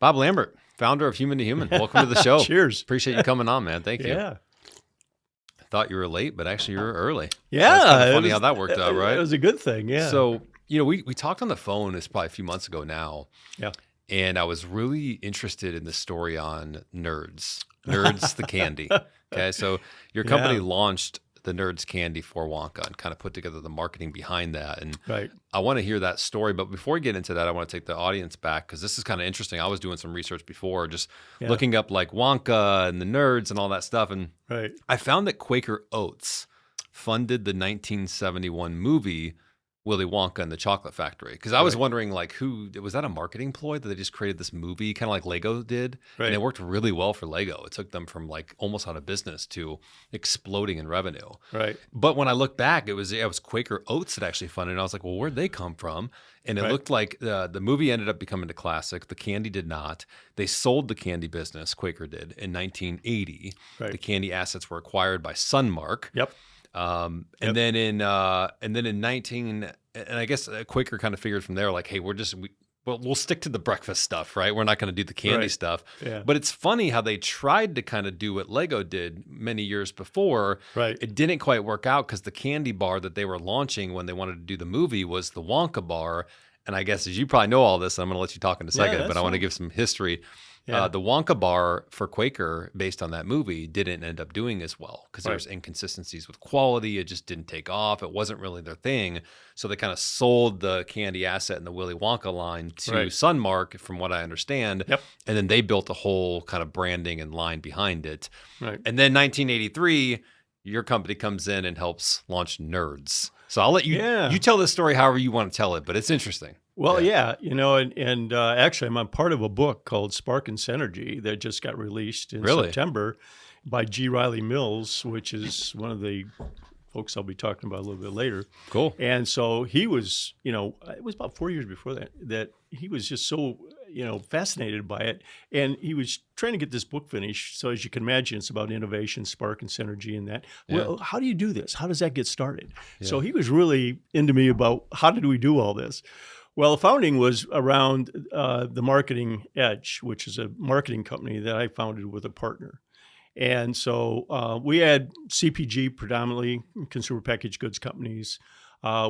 Bob Lambert, founder of Human to Human. Welcome to the show. Cheers. Appreciate you coming on, man. Thank you. Yeah. I thought you were late, but actually you were early. Yeah. That's kind of funny how that worked out, right? It was a good thing, yeah. So, we talked on the phone, it's probably a few months ago now. Yeah. And I was really interested in the story on Nerds. Nerds, the candy. Okay. So your company launched the Nerds candy for Wonka and kind of put together the marketing behind that. And Right. I want to hear that story. But before we get into that, I want to take the audience back because this is kind of interesting. I was doing some research before, just looking up like Wonka and the Nerds and all that stuff. And Right. I found that Quaker Oats funded the 1971 movie Willy Wonka and the Chocolate Factory. Because I was wondering, like, was that a marketing ploy that they just created this movie, kind of like Lego did? Right. And it worked really well for Lego. It took them from like almost out of business to exploding in revenue. Right. But when I look back, it was Quaker Oats that actually funded it. And I was like, well, where'd they come from? And it looked like the movie ended up becoming a classic. The candy did not. They sold the candy business, Quaker did, in 1980. Right. The candy assets were acquired by Sunmark. Yep. And then in 19, and I guess Quaker kind of figured from there, like, hey, we'll stick to the breakfast stuff, right? We're not going to do the candy stuff. Yeah. But it's funny how they tried to kind of do what Lego did many years before. Right. It didn't quite work out because the candy bar that they were launching when they wanted to do the movie was the Wonka bar. And I guess as you probably know all this, I'm going to let you talk in a second, but I want to give some history. Yeah. The Wonka bar for Quaker, based on that movie, didn't end up doing as well because there was inconsistencies with quality. It just didn't take off. It wasn't really their thing. So they kind of sold the candy asset in the Willy Wonka line to Sunmark, from what I understand. Yep. And then they built a whole kind of branding and line behind it. Right. And then 1983, your company comes in and helps launch Nerds. So I'll let you you tell this story however you want to tell it, but it's interesting. Well, and actually, I'm a part of a book called Spark and Synergy that just got released in September by G. Riley Mills, which is one of the folks I'll be talking about a little bit later. Cool. And so he was, it was about 4 years before that he was just so, fascinated by it. And he was trying to get this book finished. So as you can imagine, it's about innovation, spark, and synergy and that. Well, how do you do this? How does that get started? Yeah. So he was really into me about how did we do all this? Well, the founding was around the Marketing Edge, which is a marketing company that I founded with a partner. And so we had CPG, predominantly consumer packaged goods companies.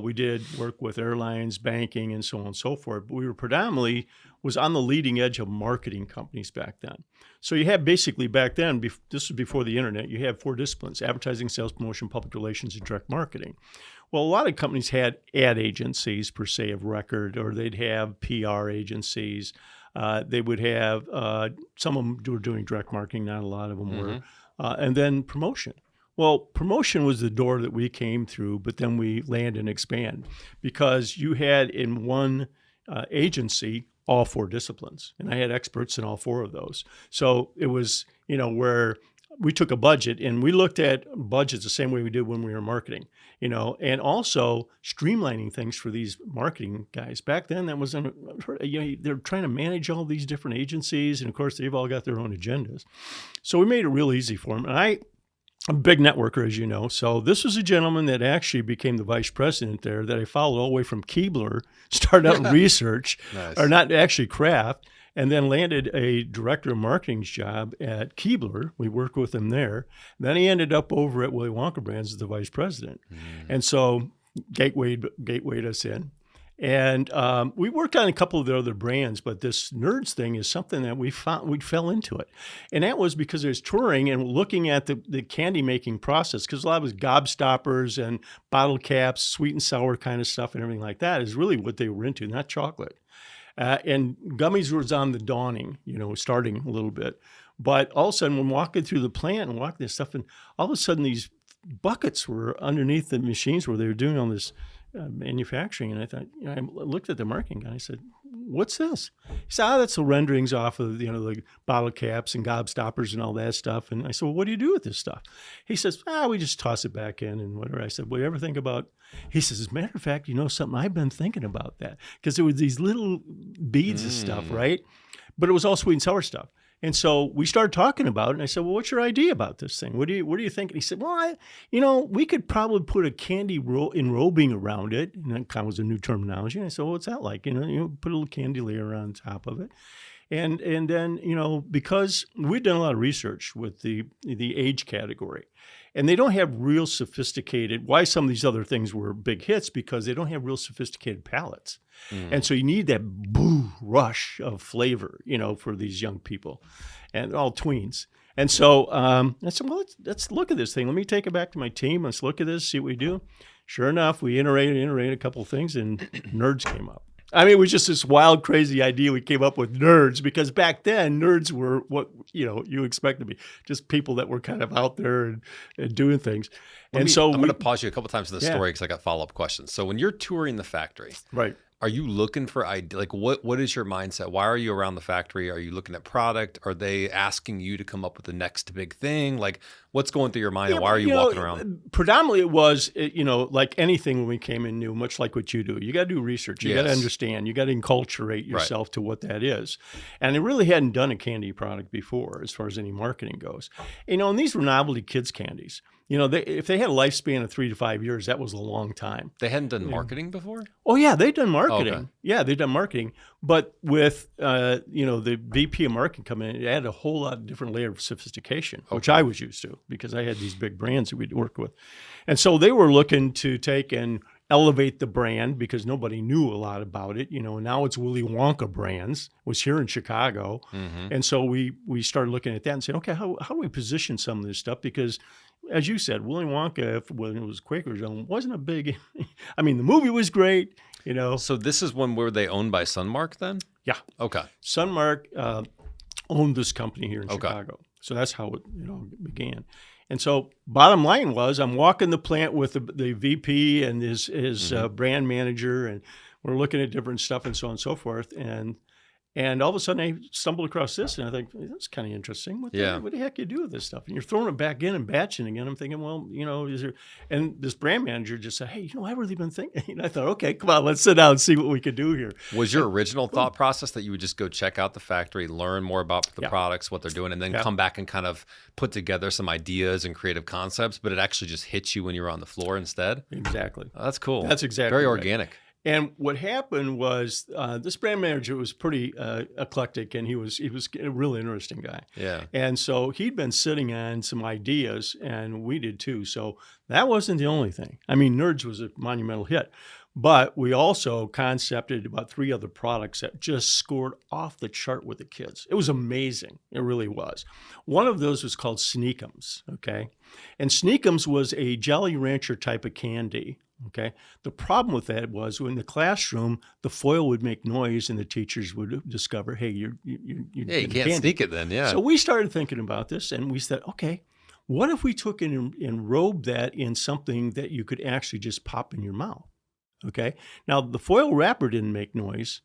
We did work with airlines, banking, and so on and so forth. But we were predominantly was on the leading edge of marketing companies back then. So you had basically back then, this was before the internet, you had 4 disciplines: advertising, sales, promotion, public relations, and direct marketing. Well, a lot of companies had ad agencies per se of record, or they'd have PR agencies. They would have, some of them were doing direct marketing, not a lot of them were. And then promotion. Well, promotion was the door that we came through, but then we land and expand because you had in one agency all 4 disciplines, and I had experts in all 4 of those. So it was, where we took a budget and we looked at budgets the same way we did when we were marketing, and also streamlining things for these marketing guys. Back then, that wasn't, they're trying to manage all these different agencies, and of course, they've all got their own agendas. So we made it real easy for them. And I'm a big networker, as you know. So this was a gentleman that actually became the vice president there that I followed all the way from Keebler, started out in research, or not actually Kraft, and then landed a director of marketing's job at Keebler. We worked with him there. Then he ended up over at Willy Wonka Brands as the vice president. And so gatewayed us in. And we worked on a couple of the other brands, but this Nerds thing is something that we fell into it. And that was because there's touring and looking at the candy making process, because a lot of it was gobstoppers and bottle caps, sweet and sour kind of stuff and everything like that is really what they were into, not chocolate. And gummies was on the dawning, starting a little bit. But all of a sudden, when walking through the plant and walking this stuff, and all of a sudden these buckets were underneath the machines where they were doing all this manufacturing. And I thought, I looked at the marketing guy. I said, "What's this?" He said, "That's the renderings off of the bottle caps and gobstoppers and all that stuff." And I said, "Well, what do you do with this stuff?" He says, "We just toss it back in and whatever." I said, "Well, you ever think about?" He says, "As a matter of fact, something? I've been thinking about that because there were these little beads of stuff, right? But it was all sweet and sour stuff." And so we started talking about it, and I said, "Well, what's your idea about this thing? What do you think?" And he said, "Well, we could probably put a candy enrobing around it." And that kind of was a new terminology. And I said, "Well, what's that like? You put a little candy layer on top of it." And then, because we've done a lot of research with the age category, and they don't have real sophisticated, why some of these other things were big hits, because they don't have real sophisticated palates. And so you need that boo rush of flavor, for these young people and all tweens. And so I said, well, let's look at this thing. Let me take it back to my team. Let's look at this, see what we do. Sure enough, we iterated a couple of things, and nerds came up. I mean, it was just this wild, crazy idea we came up with, nerds, because back then nerds were what you expect to be, just people that were kind of out there and doing things. I'm going to pause you a couple times in the story because I got follow-up questions. So when you're touring the factory, right? Are you looking for like what is your mindset? Why are you around the factory? Are you looking at product? Are they asking you to come up with the next big thing? Like what's going through your mind and why are you walking around? Predominantly it was, like anything when we came in new, much like what you do. You got to do research. You got to understand. You got to enculturate yourself to what that is. And it really hadn't done a candy product before as far as any marketing goes. And these were novelty kids candies. If they had a lifespan of 3 to 5 years, that was a long time. They hadn't done marketing before? Oh, yeah, they'd done marketing. Okay. Yeah, they'd done marketing. But with, the VP of marketing coming in, it had a whole lot of different layer of sophistication, which I was used to because I had these big brands that we'd worked with. And so they were looking to take and elevate the brand because nobody knew a lot about it. Now it's Willy Wonka brands, was here in Chicago. Mm-hmm. And so we started looking at that and saying, okay, how do we position some of this stuff? Because as you said, Willy Wonka, when it was Quaker Zone, wasn't a big, the movie was great, So this is when were they owned by Sunmark then? Yeah. Okay. Sunmark owned this company here in Chicago. So that's how it began. And so bottom line was I'm walking the plant with the VP and his brand manager, and we're looking at different stuff and so on and so forth. And all of a sudden I stumbled across this and I think, that's kind of interesting. What the heck you do with this stuff? And you're throwing it back in and batching again. I'm thinking, well, is there, and this brand manager just said, hey, I've really been thinking. And I thought, okay, come on, let's sit down and see what we could do here. Was your original thought process that you would just go check out the factory, learn more about the products, what they're doing, and then come back and kind of put together some ideas and creative concepts, but it actually just hit you when you were on the floor instead? Exactly. Oh, that's cool. That's exactly very right. organic. And what happened was this brand manager was pretty eclectic, and he was a really interesting guy. Yeah. And so he'd been sitting on some ideas, and we did too. So that wasn't the only thing. Nerds was a monumental hit, but we also concepted about 3 other products that just scored off the chart with the kids. It was amazing. It really was. One of those was called Sneakums. Okay, and Sneakums was a Jolly Rancher type of candy. Okay. The problem with that was in the classroom, the foil would make noise, and the teachers would discover, hey, you can't sneak it then. Yeah. So we started thinking about this, and we said, okay, what if we took and robed that in something that you could actually just pop in your mouth? Okay. Now the foil wrapper didn't make noise,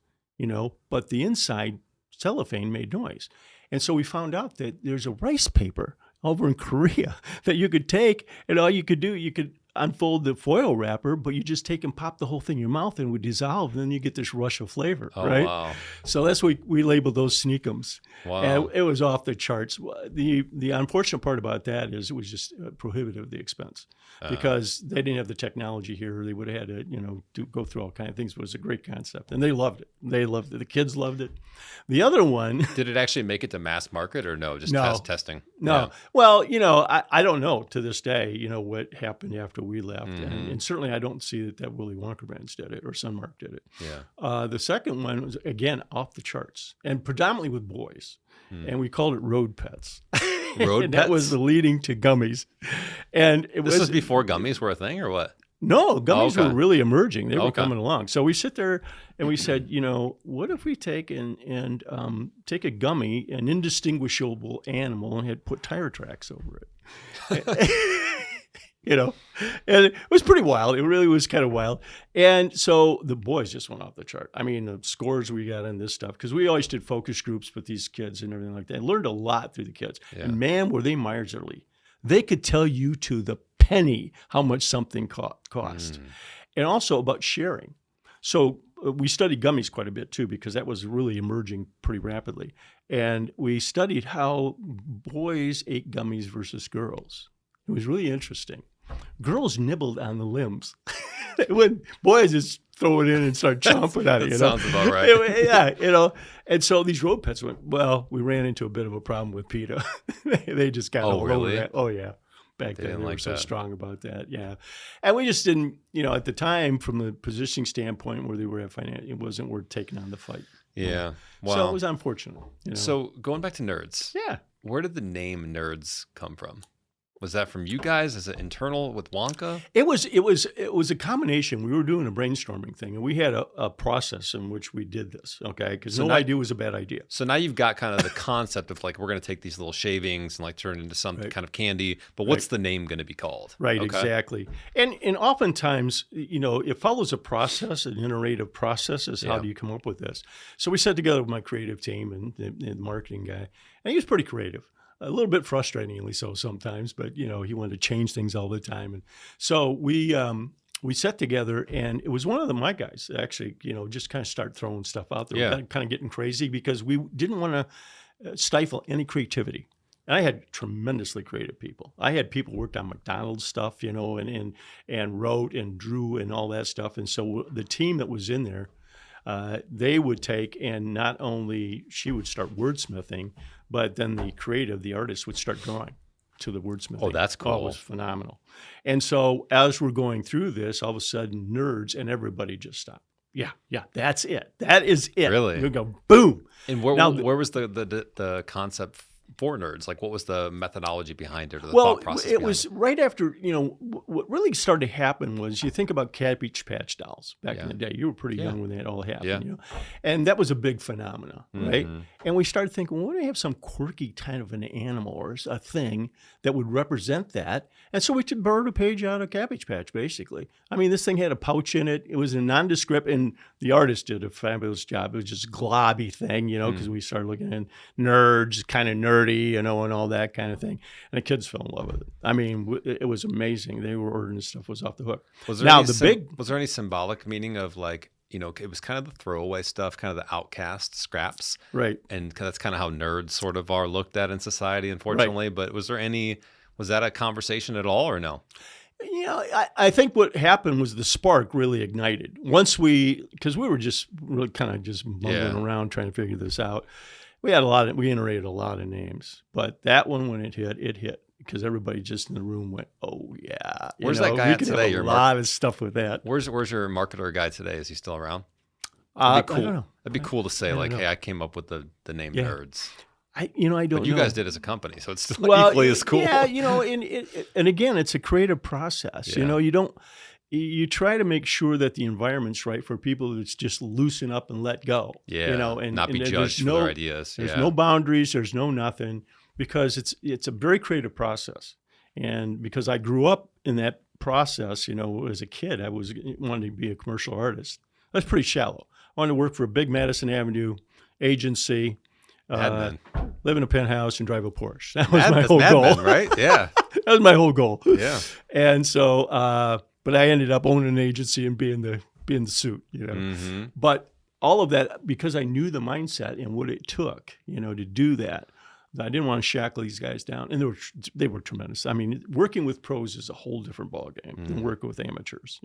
but the inside cellophane made noise, and so we found out that there's a rice paper over in Korea that you could take, and all you could do, you could unfold the foil wrapper, but you just take and pop the whole thing in your mouth and it would dissolve, and then you get this rush of flavor, right? Wow. So that's what we labeled those Sneakums. Wow. And it was off the charts. The unfortunate part about that is it was just prohibitive, the expense, because they didn't have the technology here. They would have had to, go through all kinds of things. But it was a great concept, and they loved it. They loved it. The kids loved it. The other one. Did it actually make it to mass market or no? Just testing? No. Yeah. Well, I don't know to this day, what happened after we left. Mm-hmm. And certainly I don't see that Willy Wonka brands did it or Sunmark did it. Yeah. The second one was, again, off the charts and predominantly with boys. And we called it Road Pets. Road and Pets? That was the leading to gummies. And this was before gummies were a thing or what? No, gummies were really emerging. They were coming along. So we sit there and we said, what if we take and take a gummy, an indistinguishable animal, and had put tire tracks over it? And it was pretty wild. It really was kind of wild. And so the boys just went off the chart. The scores we got on this stuff, because we always did focus groups with these kids and everything like that. I learned a lot through the kids. Yeah. And man, were they miserly. They could tell you to the penny how much something cost. And also about sharing. So we studied gummies quite a bit too, because that was really emerging pretty rapidly. And we studied how boys ate gummies versus girls. It was really interesting. Girls nibbled on the limbs. When boys just throw it in and start chomping on it. That sounds about right. Yeah. And so these road pets went, well, we ran into a bit of a problem with PETA. They just got all over that. Oh, yeah. Back then, they were so strong about that. Yeah. And we just didn't, at the time, from the positioning standpoint where they were at finance, it wasn't worth taking on the fight. Yeah. Wow. So it was unfortunate. So going back to nerds. Yeah. Where did the name nerds come from? Was that from you guys? Is it internal with Wonka? It was a combination. We were doing a brainstorming thing, and we had a process in which we did this, okay? Because no idea was a bad idea. So now you've got kind of the concept of like, we're going to take these little shavings and like turn it into some kind of candy, but what's the name going to be called? Right, exactly. And oftentimes, it follows a process, an iterative process is how do you come up with this? So we sat together with my creative team and the marketing guy, and he was pretty creative. A little bit frustratingly so sometimes, but he wanted to change things all the time. And so we sat together, and it was one of my guys actually, just kind of start throwing stuff out there, kind of getting crazy because we didn't want to stifle any creativity. And I had tremendously creative people. I had people worked on McDonald's stuff, and wrote and drew and all that stuff. And so the team that was in there, they would take, and not only she would start wordsmithing, but then the artist would start drawing to the wordsmithing. Oh, that's cool. It was phenomenal. And so as we're going through this, all of a sudden nerds and everybody just stopped. Yeah, that's it. That is it. Really? You go, boom. And where was the concept for nerds? Like, what was the methodology behind it, or the thought process? It was right after, what really started to happen was, you think about Cabbage Patch dolls back in the day. You were pretty young when that all happened, and that was a big phenomenon, right? And we started thinking, well, why don't we have some quirky kind of an animal or a thing that would represent that? And so we borrowed a page out of Cabbage Patch, basically. I mean, this thing had a pouch in it. It was a nondescript, and the artist did a fabulous job. It was just a globby thing, because we started looking at nerds, kind of nerdy, and all that kind of thing. And the kids fell in love with it. I mean, it was amazing. They were ordering this stuff, was off the hook. Was there any symbolic meaning of like, it was kind of the throwaway stuff, kind of the outcast scraps. Right. And that's kind of how nerds sort of are looked at in society, unfortunately. Right. But was that a conversation at all, or no? I think what happened was the spark really ignited. Once because we were just really kind of just mumbling around trying to figure this out. We iterated a lot of names, but that one, when it hit because everybody just in the room went, "Oh yeah." Where's that guy at today? A lot of stuff with that. Where's your marketer guy today? Is he still around? That'd be cool. I don't know. That'd be cool to say like, "Hey, I came up with the name Nerds." I don't know. But you guys did as a company, so it's still equally as cool. Yeah, and again, it's a creative process. Yeah. You try to make sure that the environment's right for people to just loosen up and let go. Yeah, and not be judged for their ideas. There's no boundaries. There's no nothing, because it's a very creative process. And because I grew up in that process, as a kid, I wanted to be a commercial artist. That's pretty shallow. I wanted to work for a big Madison Avenue agency, live in a penthouse, and drive a Porsche. That was my whole goal, right? Yeah, that was my whole goal. Yeah, and so. But I ended up owning an agency and being the suit, Mm-hmm. But all of that, because I knew the mindset and what it took, to do that. I didn't want to shackle these guys down, and they were tremendous. I mean, working with pros is a whole different ballgame than working with amateurs,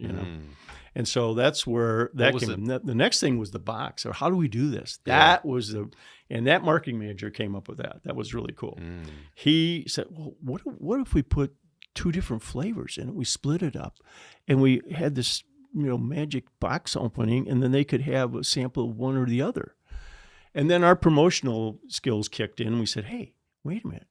And so that's where that came. The next thing was the box, or how do we do this? That was and that marketing manager came up with that. That was really cool. He said, "Well, what if we put 2 different flavors in it? We split it up, and we had this, magic box opening, and then they could have a sample of one or the other." And then our promotional skills kicked in. And we said, "Hey, wait a minute.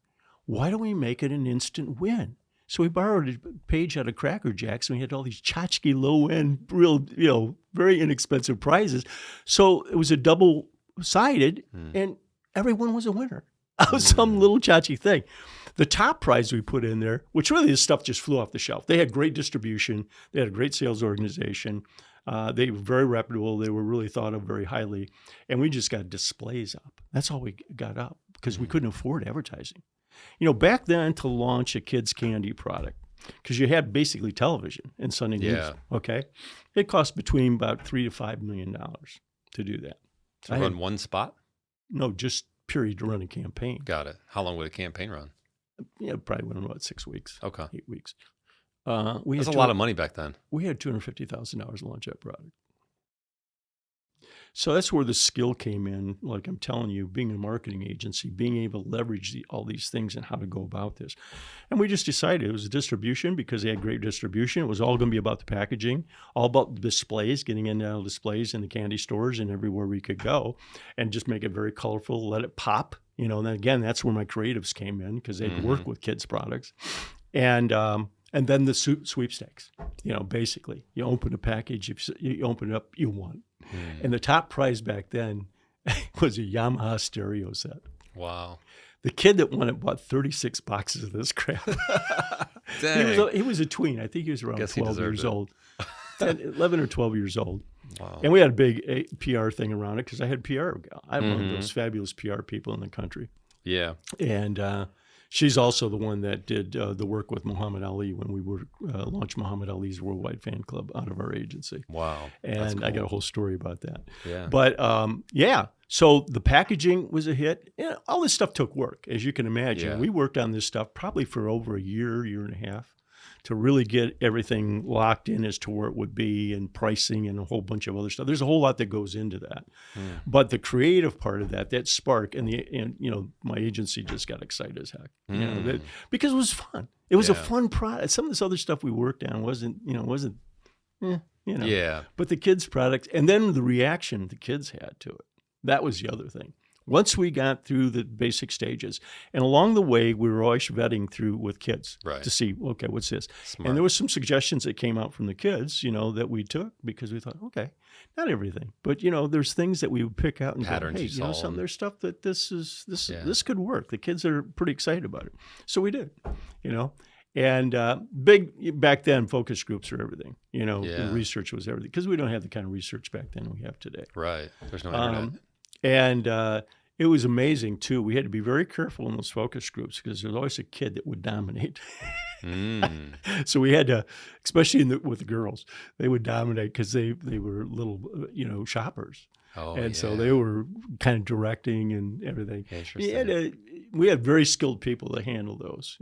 Why don't we make it an instant win?" So we borrowed a page out of Cracker Jacks, and we had all these tchotchke low-end, real, very inexpensive prizes. So it was a double-sided, and everyone was a winner of some little tchotchke thing. The top prize we put in there, which really this stuff just flew off the shelf. They had great distribution. They had a great sales organization. They were very reputable. They were really thought of very highly. And we just got displays up. That's all we got up, because we couldn't afford advertising. Back then, to launch a kids' candy product, because you had basically television and Sunday news, okay? It cost between about $3 to $5 million to do that. To run one spot? No, just period to run a campaign. Got it. How long would a campaign run? Yeah, probably went about 6 weeks. Okay. 8 weeks. We That's had a lot of money back then. We had $250,000 to launch that product. So that's where the skill came in. Like I'm telling you, being a marketing agency, being able to leverage all these things and how to go about this. And we just decided it was a distribution because they had great distribution. It was all going to be about the packaging, all about the displays, getting in and out of displays in the candy stores and everywhere we could go, and just make it very colorful, let it pop. And then again, that's where my creatives came in because they'd work with kids' products. And then the sweepstakes, basically you open a package, if you open it up, you won. And the top prize back then was a Yamaha stereo set. Wow. The kid that won it bought 36 boxes of this crap. Dang. He was a tween. I think he was around 12 years old. 11 or 12 years old. Wow. And we had a big PR thing around it because I had PR. I'm one of those fabulous PR people in the country. Yeah. And she's also the one that did the work with Muhammad Ali when we were launched Muhammad Ali's Worldwide Fan Club out of our agency. Wow. And I got a whole story about that. Yeah. But so the packaging was a hit. All this stuff took work, as you can imagine. Yeah. We worked on this stuff probably for over a year and a half to really get everything locked in as to where it would be and pricing and a whole bunch of other stuff. There's a whole lot that goes into that. But the creative part of that spark, and my agency just got excited as heck, because it was fun. It was a fun product. Some of this other stuff we worked on wasn't. Yeah. But the kids' products, and then the reaction the kids had to it. That was the other thing. Once we got through the basic stages, and along the way, we were always vetting through with kids to see, okay, what's this? Smart. And there was some suggestions that came out from the kids, that we took because we thought, okay, not everything, but there's things that we would pick out and patterns go, hey, you saw something. There's stuff that this could work. The kids are pretty excited about it, so we did, And big back then, focus groups were everything. The research was everything because we don't have the kind of research back then we have today. Right. There's no internet. And it was amazing, too. We had to be very careful in those focus groups because there's always a kid that would dominate. So we had to, especially with the girls, they would dominate because they were little, shoppers. Oh, and so they were kind of directing and everything. We had very skilled people to handle those,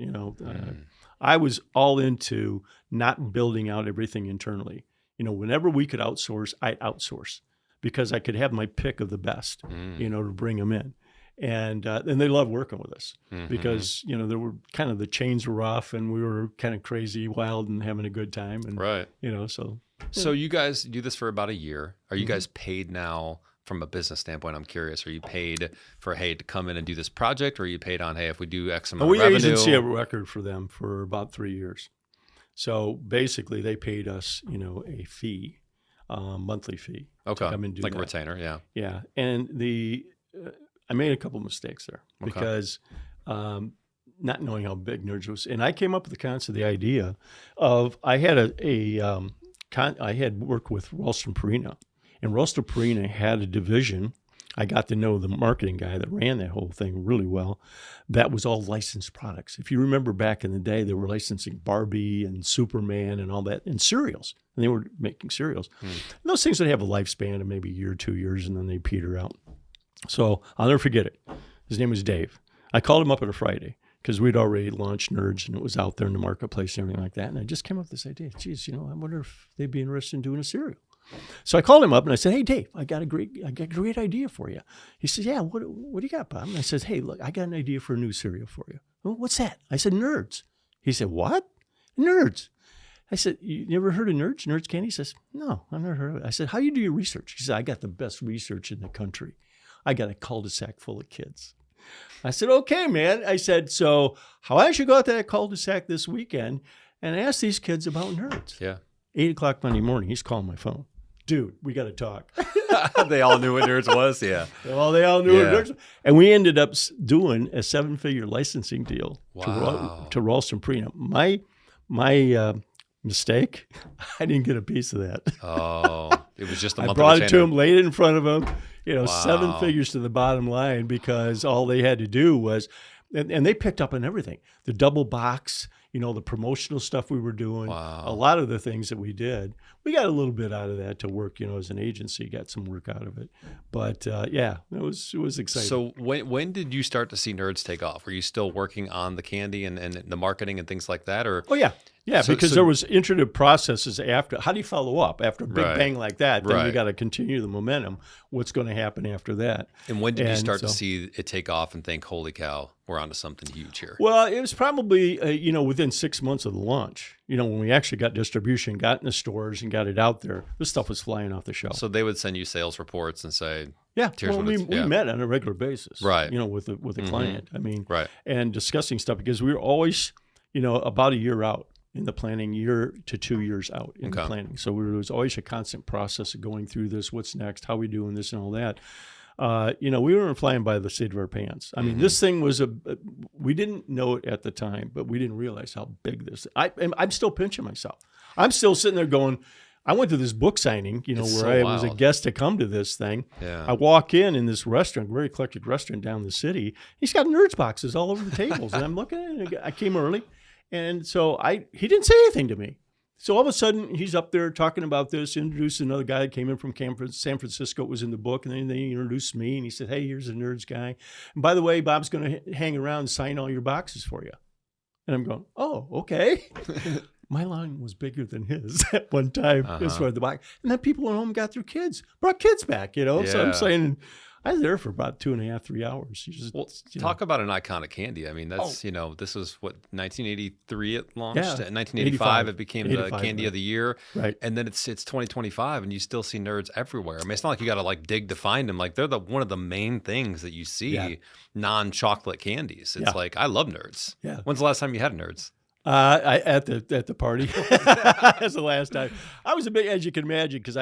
I was all into not building out everything internally. Whenever we could outsource, I'd outsource. Because I could have my pick of the best, to bring them in. And they loved working with us because, there were kind of the chains were off and we were kind of crazy, wild and having a good time. And, right. So you guys do this for about a year. Are you guys paid now from a business standpoint? I'm curious. Are you paid for, hey, to come in and do this project? Or are you paid on, hey, if we do X amount of revenue? We agency a record for them for about 3 years. So basically they paid us, a fee. Monthly fee. Okay. To come and do like that. A retainer, yeah. Yeah. And I made a couple mistakes there because not knowing how big Nerds was. And I came up with the concept, the idea of, I had I had worked with Ralston Purina, and Ralston Purina had a division. I got to know the marketing guy that ran that whole thing really well. That was all licensed products. If you remember back in the day, they were licensing Barbie and Superman and all that, and cereals. And they were making cereals. And those things would have a lifespan of maybe a year, 2 years, and then they peter out. So I'll never forget it. His name was Dave. I called him up on a Friday because we'd already launched Nerds and it was out there in the marketplace and everything like that. And I just came up with this idea. Geez, I wonder if they'd be interested in doing a cereal. So I called him up and I said, hey, Dave, I got a great idea for you. He says, yeah, what do you got, Bob? And I said, hey, look, I got an idea for a new cereal for you. Well, what's that? I said, Nerds. He said, what? Nerds. I said, you never heard of Nerds? Nerds candy? He says, no, I've never heard of it. I said, how you do your research? He said, I got the best research in the country. I got a cul-de-sac full of kids. I said, okay, man. I said, so how I should go out to that cul-de-sac this weekend and ask these kids about Nerds. Yeah. 8 o'clock Monday morning, he's calling my phone. Dude, we got to talk. They all knew what Nerds was, yeah. Well, they all knew what Nerds was. And we ended up doing a 7-figure licensing deal to Ralston Purina. My mistake, I didn't get a piece of that. Oh, it was just a month. I brought it to him, laid it in front of him, 7 figures to the bottom line because all they had to do was, and they picked up on everything. The double box, the promotional stuff we were doing, a lot of the things that we did. We got a little bit out of that to work, as an agency, got some work out of it. But it was exciting. So when did you start to see Nerds take off? Were you still working on the candy and the marketing and things like that? Or Oh, yeah. Yeah, So- because so- there was iterative processes after. How do you follow up after a big Right. bang like that? Then you Right. got to continue the momentum. What's going to happen after that? And when did you And start to so- see it take off and think, holy cow, we're onto something huge here? Well, it was probably within 6 months of the launch. When we actually got distribution, got in the stores, and got it out there, this stuff was flying off the shelf. So they would send you sales reports and say, Yeah, Here's what we it's- yeah. met on a regular basis, Right. with the client. I mean, right. and discussing stuff because we were always, about a year out in the planning, year to 2 years out in the Okay. planning. So there was always a constant process of going through this. What's next? How we doing this and all that. We weren't flying by the seat of our pants. I mean, this thing was we didn't know it at the time, but we didn't realize how big this. I'm still pinching myself. I'm still sitting there going, I went to this book signing, It's where so I was a wild. guest to come to this thing. Yeah. I walk in this restaurant, very eclectic restaurant down the city. He's got Nerds boxes all over the tables, and I'm looking at it. I came early, and so he didn't say anything to me. So all of a sudden, he's up there talking about this, introduced another guy that came in from San Francisco, was in the book, and then they introduced me, and he said, hey, here's the Nerds guy. And by the way, Bob's going to hang around and sign all your boxes for you. And I'm going, oh, okay. My line was bigger than his at one time as far as the box. And then people at home got their kids, brought kids back, So Yeah. I'm saying, I was there for about 2.5, 3 hours. You just, Well, talk about an iconic candy. I mean, that's, this was what, 1983 it launched? Yeah. In 1985 it 85. became the 85, candy right. of the year. Right. And then it's 2025 and you still see Nerds everywhere. I mean, it's not like you got to like dig to find them. Like they're one of the main things that you see Yeah. non-chocolate candies. It's Yeah. like, I love Nerds. Yeah. When's the last time you had Nerds? At the party. That's the last time. I was a big, as you can imagine, because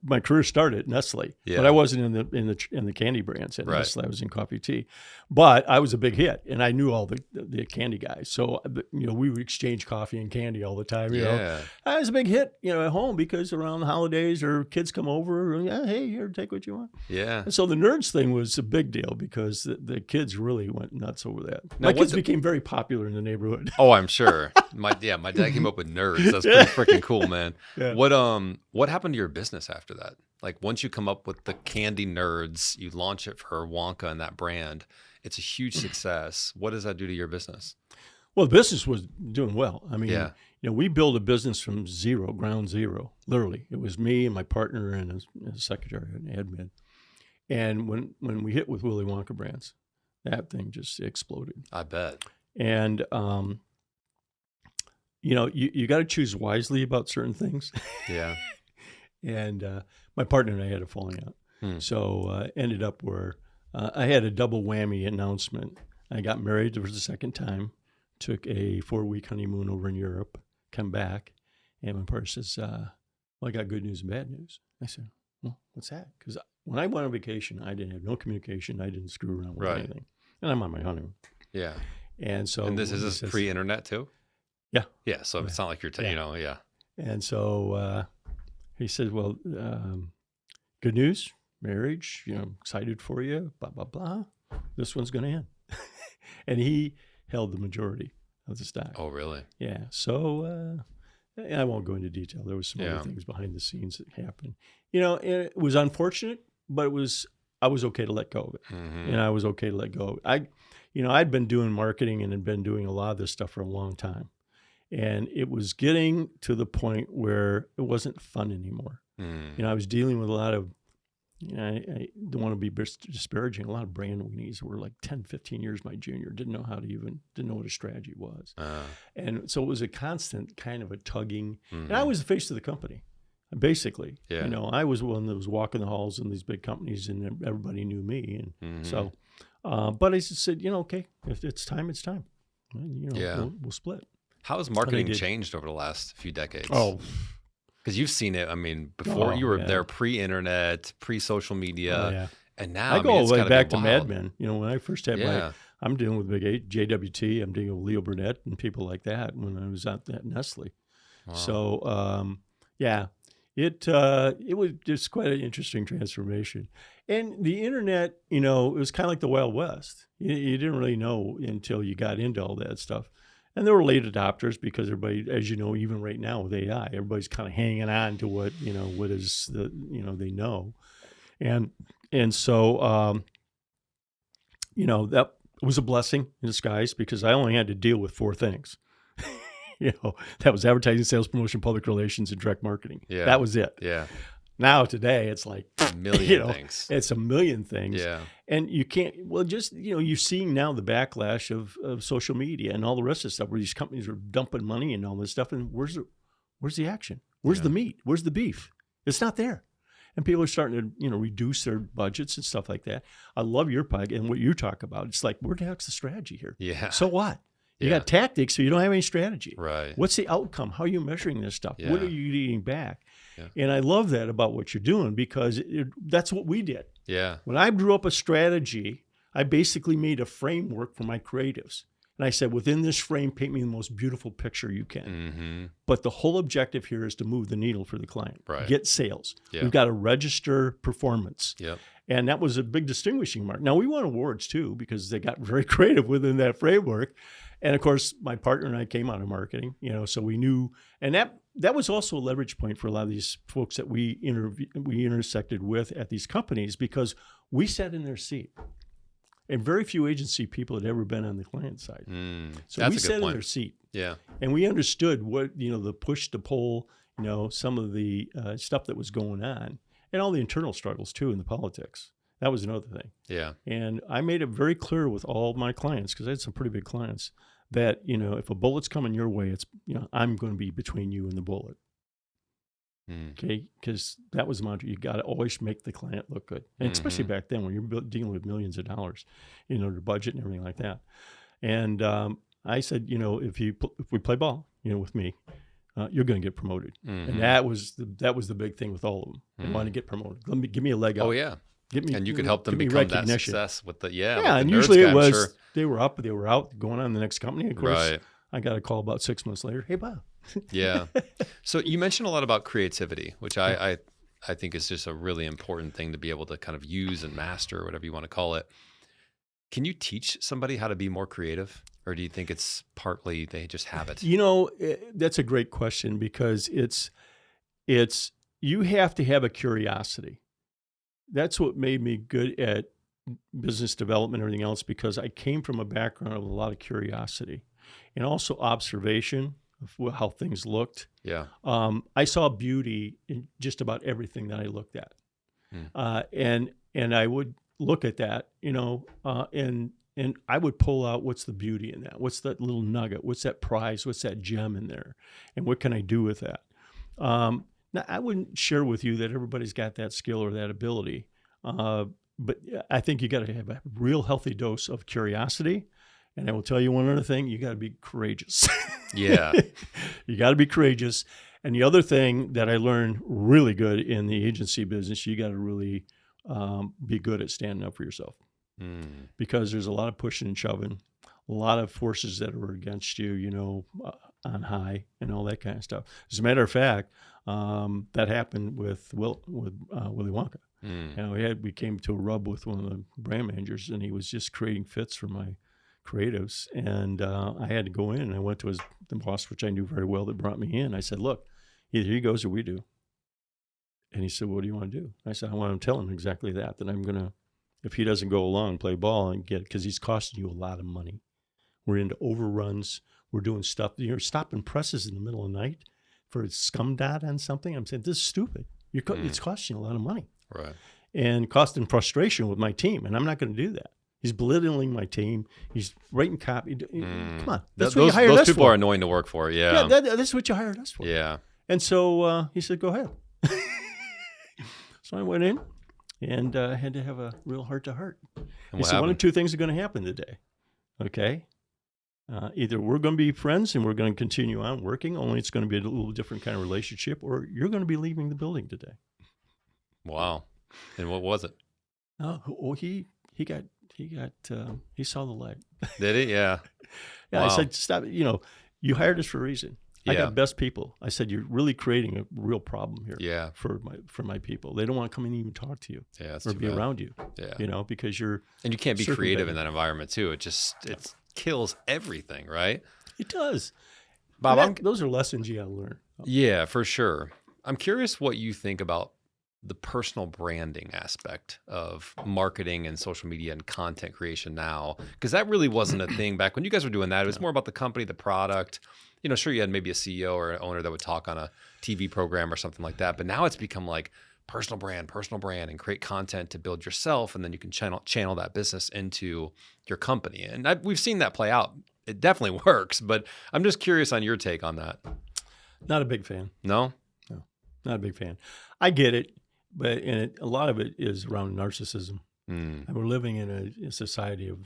my career started at Nestle, Yeah. but I wasn't in the candy brands at Right. Nestle. I was in coffee tea, but I was a big hit, and I knew all the candy guys. So we would exchange coffee and candy all the time. Yeah. I was a big hit, at home because around the holidays or kids come over, hey, here, take what you want. Yeah. And so the Nerds thing was a big deal because the kids really went nuts over that. Now, My kids what's it- became very popular in the neighborhood. Oh, I'm sure. My dad came up with Nerds. That's pretty freaking cool, man. Yeah. What happened to your business after that? Like once you come up with the candy Nerds, you launch it for Wonka and that brand. It's a huge success. What does that do to your business? Well, the business was doing well. I mean, Yeah. we built a business from zero, ground zero, literally. It was me and my partner and a secretary and admin. And when we hit with Willy Wonka brands, that thing just exploded. I bet. And, you got to choose wisely about certain things. Yeah. And my partner and I had a falling out. So ended up where I had a double whammy announcement. I got married for the second time, took a 4-week honeymoon over in Europe, come back, and my partner says, well, I got good news and bad news. I said, well, what's that? Because when I went on vacation, I didn't have no communication. I didn't screw around with Right. anything. And I'm on my honeymoon. Yeah. And so And he is this says- pre-internet too? Yeah. Yeah. So it's not like you're, yeah. And so he said, well, good news, marriage, excited for you, blah, blah, blah. This one's going to end. And he held the majority of the stock. Oh, really? Yeah. So I won't go into detail. There was some Yeah. other things behind the scenes that happened. It was unfortunate, but I was okay to let go of it. Mhm. And I was okay to let go. I'd been doing marketing and had been doing a lot of this stuff for a long time. And it was getting to the point where it wasn't fun anymore. Mm. I was dealing with a lot of, I don't want to be disparaging, a lot of brand weenies who were like 10, 15 years my junior, didn't know what a strategy was. And so it was a constant kind of a tugging. And I was the face of the company, basically. Yeah. I was one that was walking the halls in these big companies and everybody knew me. And so, but I just said, okay, if it's time, it's time. Yeah. We'll split. How has marketing did. changed over the last few decades? Oh, because you've seen it. I mean, before Oh, you were yeah. there, pre-internet, pre-social media, yeah. and now I go all it's the way gotta back be to wild. Mad Men. When I first had Yeah. I'm dealing with big JWT. I'm dealing with Leo Burnett and people like that when I was at Nestle. Wow. So, it was just quite an interesting transformation. And the internet, it was kind of like the Wild West. You didn't really know until you got into all that stuff. And there were late adopters because everybody, as you know, even right now with AI, everybody's kind of hanging on to what is they know. And so, that was a blessing in disguise because I only had to deal with 4 things. that was advertising, sales, promotion, public relations, and direct marketing. Yeah. That was it. Yeah. Now today it's like A million things. it's a million things. Yeah. And you can't, well, just, you're seeing now the backlash of social media and all the rest of the stuff where these companies are dumping money and all this stuff. And where's the action? Where's the meat? Where's the beef? It's not there. And people are starting to, reduce their budgets and stuff like that. I love your podcast and what you talk about. It's like, where the heck's the strategy here? Yeah. So what? You got tactics, so you don't have any strategy. Right. What's the outcome? How are you measuring this stuff? Yeah. What are you eating back? Yeah. And I love that about what you're doing because that's what we did. Yeah. When I drew up a strategy, I basically made a framework for my creatives. And I said, within this frame, paint me the most beautiful picture you can. Mm-hmm. But the whole objective here is to move the needle for the client, Right. get sales. Yeah. We've got to register performance. Yep. And that was a big distinguishing mark. Now, we won awards too because they got very creative within that framework. And of course, my partner and I came out of marketing, so we knew, and that was also a leverage point for a lot of these folks that we intersected with at these companies because we sat in their seat. And very few agency people had ever been on the client side. So we sat in their seat. Yeah. And we understood what, the push to pull, some of the stuff that was going on and all the internal struggles too in the politics. That was another thing. Yeah. And I made it very clear with all my clients, because I had some pretty big clients, that, if a bullet's coming your way, it's, I'm going to be between you and the bullet. Okay? Because that was the mantra. You got to always make the client look good. And especially back then when you're dealing with millions of dollars, their budget and everything like that. And I said, if we play ball, with me, you're going to get promoted. And that was the big thing with all of them. They want to get promoted. Give me a leg up. Oh, yeah. And you could help them give me become that recognition. success with the and the usually nerds it guy, was I'm sure. they were up, they were out, going on to the next company. Of course, Right. I got a call about 6 months later. Hey, Bob. Yeah. So you mentioned a lot about creativity, which I think is just a really important thing to be able to kind of use and master, or whatever you want to call it. Can you teach somebody how to be more creative, or do you think it's partly they just have it? That's a great question because it's you have to have a curiosity. That's what made me good at business development and everything else, because I came from a background of a lot of curiosity and also observation of how things looked. Yeah. I saw beauty in just about everything that I looked at. And I would look at that, and I would pull out what's the beauty in that? What's that little nugget? What's that prize? What's that gem in there? And what can I do with that? Now, I wouldn't share with you that everybody's got that skill or that ability, but I think you got to have a real healthy dose of curiosity. And I will tell you one other thing, you got to be courageous. Yeah. You got to be courageous. And the other thing that I learned really good in the agency business, you got to really be good at standing up for yourself. Because there's a lot of pushing and shoving, a lot of forces that are against you, on high and all that kind of stuff. As a matter of fact, that happened with Willy Wonka. We came to a rub with one of the brand managers, and he was just creating fits for my creatives, and I had to go in, and I went to the boss, which I knew very well, that brought me in. I said, "Look, either he goes or we do." And he said, "What do you want to do?" I said, "I want to tell him exactly that I'm gonna, if he doesn't go along, play ball and get, because he's costing you a lot of money. We're into overruns. We're doing stuff. You're stopping presses in the middle of the night for a scum dot on something. I'm saying, this is stupid. It's costing you a lot of money." Right. And causing frustration with my team. And I'm not going to do that. He's belittling my team. He's writing copy. Come on. That's what you hired us for. Those people are annoying to work for. Yeah. That's what you hired us for. Yeah. And so he said, "Go ahead." So I went in and had to have a real heart-to-heart. He said, "One of two things are going to happen today. Okay? Either we're going to be friends and we're going to continue on working, only it's going to be a little different kind of relationship, or you're going to be leaving the building today." Wow. And what was it? Oh, he saw the light. Did he? Yeah. Yeah. Wow. I said, "Stop. You hired us for a reason. I got best people." I said, "You're really creating a real problem here." Yeah. For my people. They don't want to come in and even talk to you. Yeah. That's or too be bad. around you. Yeah. Because you're. And you can't be creative in that environment too. It kills everything, right? It does. Bob, those are lessons you got to learn. Yeah, for sure. I'm curious what you think about the personal branding aspect of marketing and social media and content creation now, because that really wasn't a thing back when you guys were doing that. It was more about the company, the product. sure, you had maybe a CEO or an owner that would talk on a TV program or something like that. But now it's become like personal brand, and create content to build yourself. And then you can channel that business into your company. And we've seen that play out. It definitely works. But I'm just curious on your take on that. Not a big fan. No? No, not a big fan. I get it. But a lot of it is around narcissism. And we're living in a society of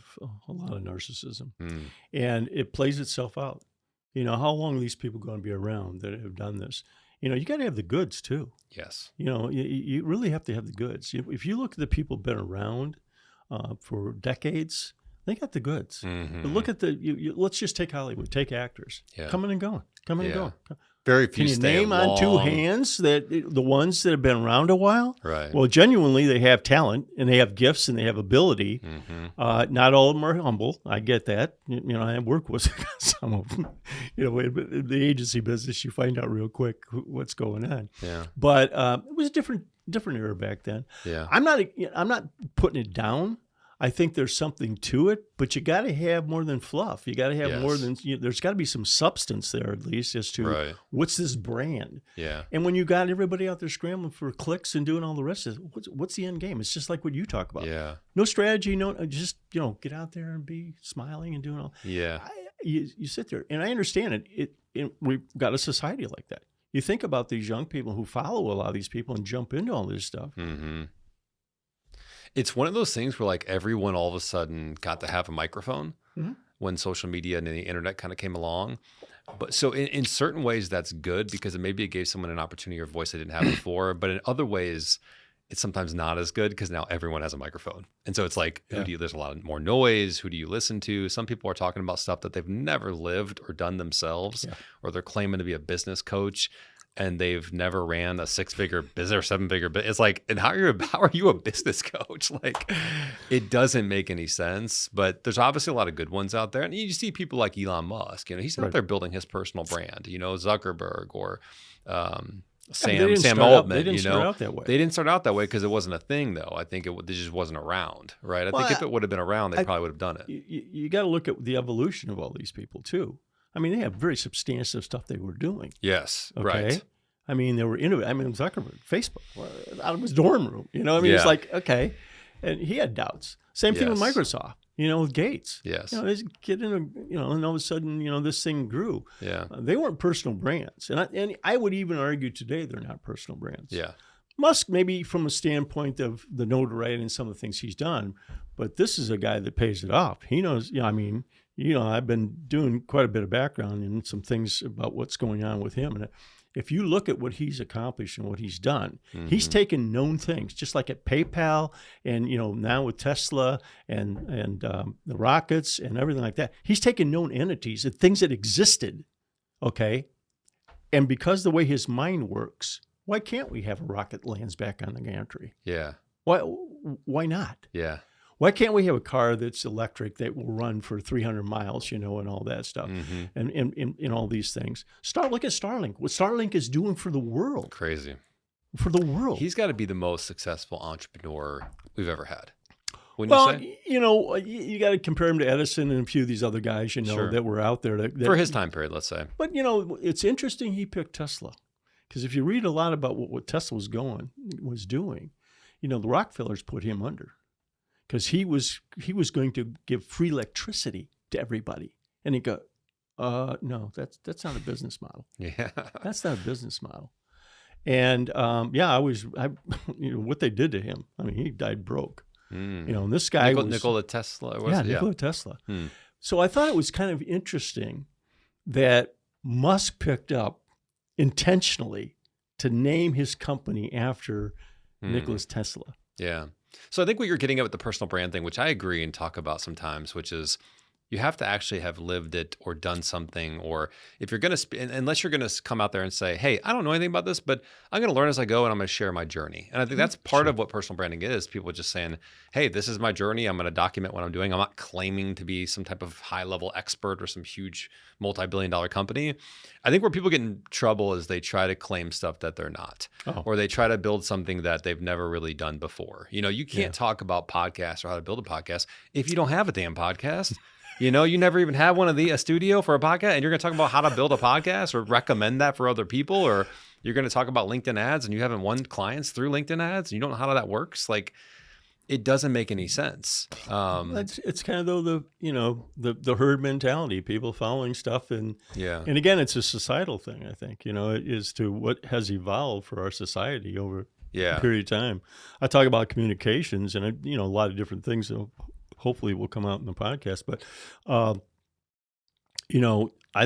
a lot of narcissism. And it plays itself out. How long are these people going to be around that have done this? You got to have the goods too. Yes. You really have to have the goods. If you look at the people been around for decades, they got the goods. But look at let's just take Hollywood, take actors, coming and going. Very few. Can you stay name long. on two hands the ones that have been around a while? Right. Well, genuinely, they have talent and they have gifts and they have ability. Not all of them are humble. I get that. I work with some of them. In the agency business, you find out real quick what's going on. Yeah. But it was a different era back then. Yeah. I'm not putting it down. I think there's something to it, but you got to have more than fluff. You got to have more than, there's got to be some substance there at least as to what's this brand. Yeah. And when you got everybody out there scrambling for clicks and doing all the rest of it, what's the end game? It's just like what you talk about. Yeah. No strategy, just, get out there and be smiling and doing all. Yeah. You sit there, and I understand it. We've got a society like that. You think about these young people who follow a lot of these people and jump into all this stuff. It's one of those things where like everyone all of a sudden got to have a microphone when social media and the internet kind of came along. But so in certain ways that's good because maybe it gave someone an opportunity or a voice they didn't have before. But in other ways, it's sometimes not as good because now everyone has a microphone. And so it's like, there's a lot more noise. Who do you listen to? Some people are talking about stuff that they've never lived or done themselves, or they're claiming to be a business coach and they've never ran a 6-figure business or 7-figure business. It's like, and how are you a business coach? Like, it doesn't make any sense. But there's obviously a lot of good ones out there. And you see people like Elon Musk. He's out there building his personal brand. Zuckerberg or Sam Altman. They didn't start out that way. They didn't start out that way because it wasn't a thing, though. I think it just wasn't around, right? I think if it would have been around, they probably would have done it. You got to look at the evolution of all these people too. I mean, they have very substantive stuff they were doing. Yes, okay? right. I mean, they were innovative. I mean, Zuckerberg, Facebook, out of his dorm room. It's like, okay. And he had doubts. Same thing with Microsoft, with Gates. Yes. This kid and all of a sudden, this thing grew. Yeah. They weren't personal brands. And I would even argue today they're not personal brands. Yeah. Musk, maybe from a standpoint of the notoriety and some of the things he's done, but this is a guy that pays it off. He knows, I've been doing quite a bit of background and some things about what's going on with him. And if you look at what he's accomplished and what he's done, he's taken known things, just like at PayPal and, now with Tesla and the rockets and everything like that. He's taken known entities and things that existed, okay? And because the way his mind works, why can't we have a rocket lands back on the gantry? Yeah. Why not? Yeah. Why can't we have a car that's electric that will run for 300 miles, and all that stuff, and all these things? Look at Starlink. What Starlink is doing for the world. Crazy. For the world. He's got to be the most successful entrepreneur we've ever had. You got to compare him to Edison and a few of these other guys, that were out there. For his time period, let's say. But, it's interesting he picked Tesla. Because if you read a lot about what Tesla was doing, the Rockefellers put him under. Because he was going to give free electricity to everybody, and he go, no, that's not a business model. Yeah, that's not a business model. And what they did to him. I mean, he died broke. And this guy Nikola Tesla. Nikola Tesla. So I thought it was kind of interesting that Musk picked up intentionally to name his company after Nikola Tesla. Yeah. So I think what you're getting at with the personal brand thing, which I agree and talk about sometimes, which is you have to actually have lived it or done something, or if you're going to, unless you're going to come out there and say, hey, I don't know anything about this, but I'm going to learn as I go and I'm going to share my journey. And I think that's part of what personal branding is. People just saying, hey, this is my journey. I'm going to document what I'm doing. I'm not claiming to be some type of high level expert or some huge multi-billion-dollar company. I think where people get in trouble is they try to claim stuff that they're not, or they try to build something that they've never really done before. You can't talk about podcasts or how to build a podcast if you don't have a damn podcast. You know, you never even had a studio for a podcast, and you're going to talk about how to build a podcast or recommend that for other people, or you're going to talk about LinkedIn ads and you haven't won clients through LinkedIn ads and you don't know how that works. Like, it doesn't make any sense. It's kind of though the herd mentality, people following stuff, and yeah. And again, it's a societal thing. I think it is to what has evolved for our society over a period of time. I talk about communications, and a lot of different things that hopefully will come out in the podcast. But I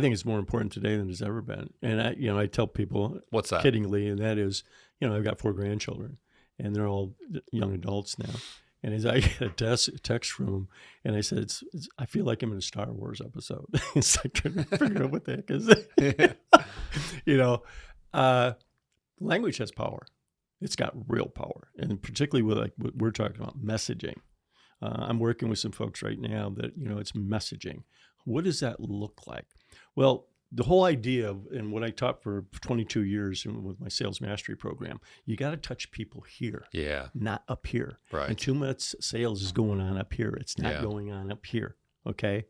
think it's more important today than it's ever been. And I tell people, what's that? Kiddingly, and that is, I've got 4 grandchildren. And they're all young adults now. And as I get a text from them, and I said, I feel like I'm in a Star Wars episode. It's like, trying to figure out what the heck is. Language has power. It's got real power. And particularly with like what we're talking about, messaging. I'm working with some folks right now that, it's messaging. What does that look like? Well, the whole idea of, and what I taught for 22 years with my sales mastery program, you got to touch people here, not up here. Right. And too much sales is going on up here. It's not going on up here. Okay.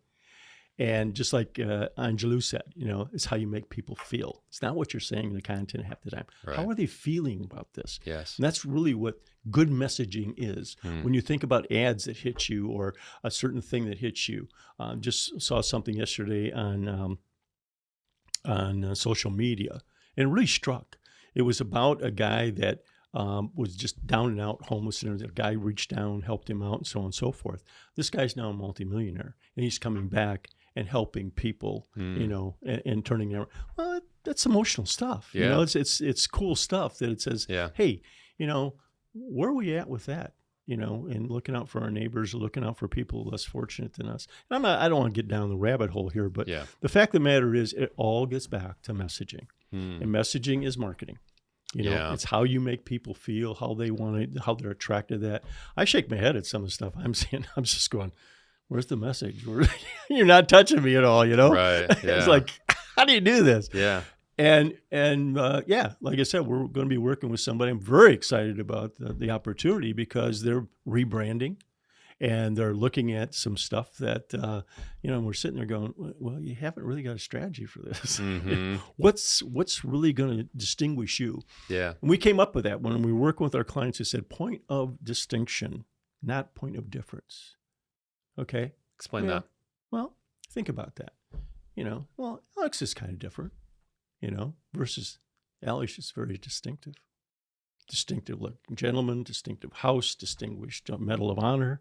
And just like Angelou said, it's how you make people feel. It's not what you're saying in the content half the time. Right. How are they feeling about this? Yes. And that's really what good messaging is. When you think about ads that hit you or a certain thing that hits you. Just saw something yesterday on social media, and it really struck. It was about a guy that was just down and out homeless, and a guy reached down, helped him out, and so on and so forth. This guy's now a multimillionaire, and he's coming back and helping people, and turning them. Well, that's emotional stuff. Yeah. It's cool stuff that it says, hey, where are we at with that? And looking out for our neighbors, looking out for people less fortunate than us. And I don't want to get down the rabbit hole here, but the fact of the matter is it all gets back to messaging. And messaging is marketing. It's how you make people feel, how they want it, how they're attracted to that. I shake my head at some of the stuff I'm seeing. I'm just going, where's the message? You're not touching me at all, Right. Yeah. It's like, how do you do this? Yeah. And like I said, we're going to be working with somebody. I'm very excited about the opportunity because they're rebranding and they're looking at some stuff that, we're sitting there going, well, you haven't really got a strategy for this. Mm-hmm. What's really going to distinguish you? Yeah. And we came up with that when we were working with our clients. They said point of distinction, not point of difference. Okay. Explain that. Well, think about that. Well, Alex is kind of different. Versus Alex is very distinctive. Distinctive look, gentleman, distinctive house, distinguished Medal of Honor.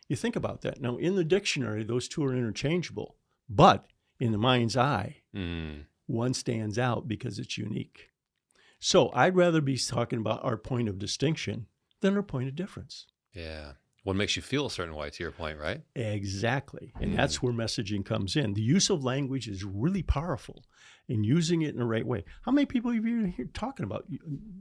You think about that. Now, in the dictionary, those two are interchangeable, but in the mind's eye, one stands out because it's unique. So I'd rather be talking about our point of distinction than our point of difference. Yeah. What makes you feel a certain way, to your point, right? Exactly. And that's where messaging comes in. The use of language is really powerful in using it in the right way. How many people have you heard talking about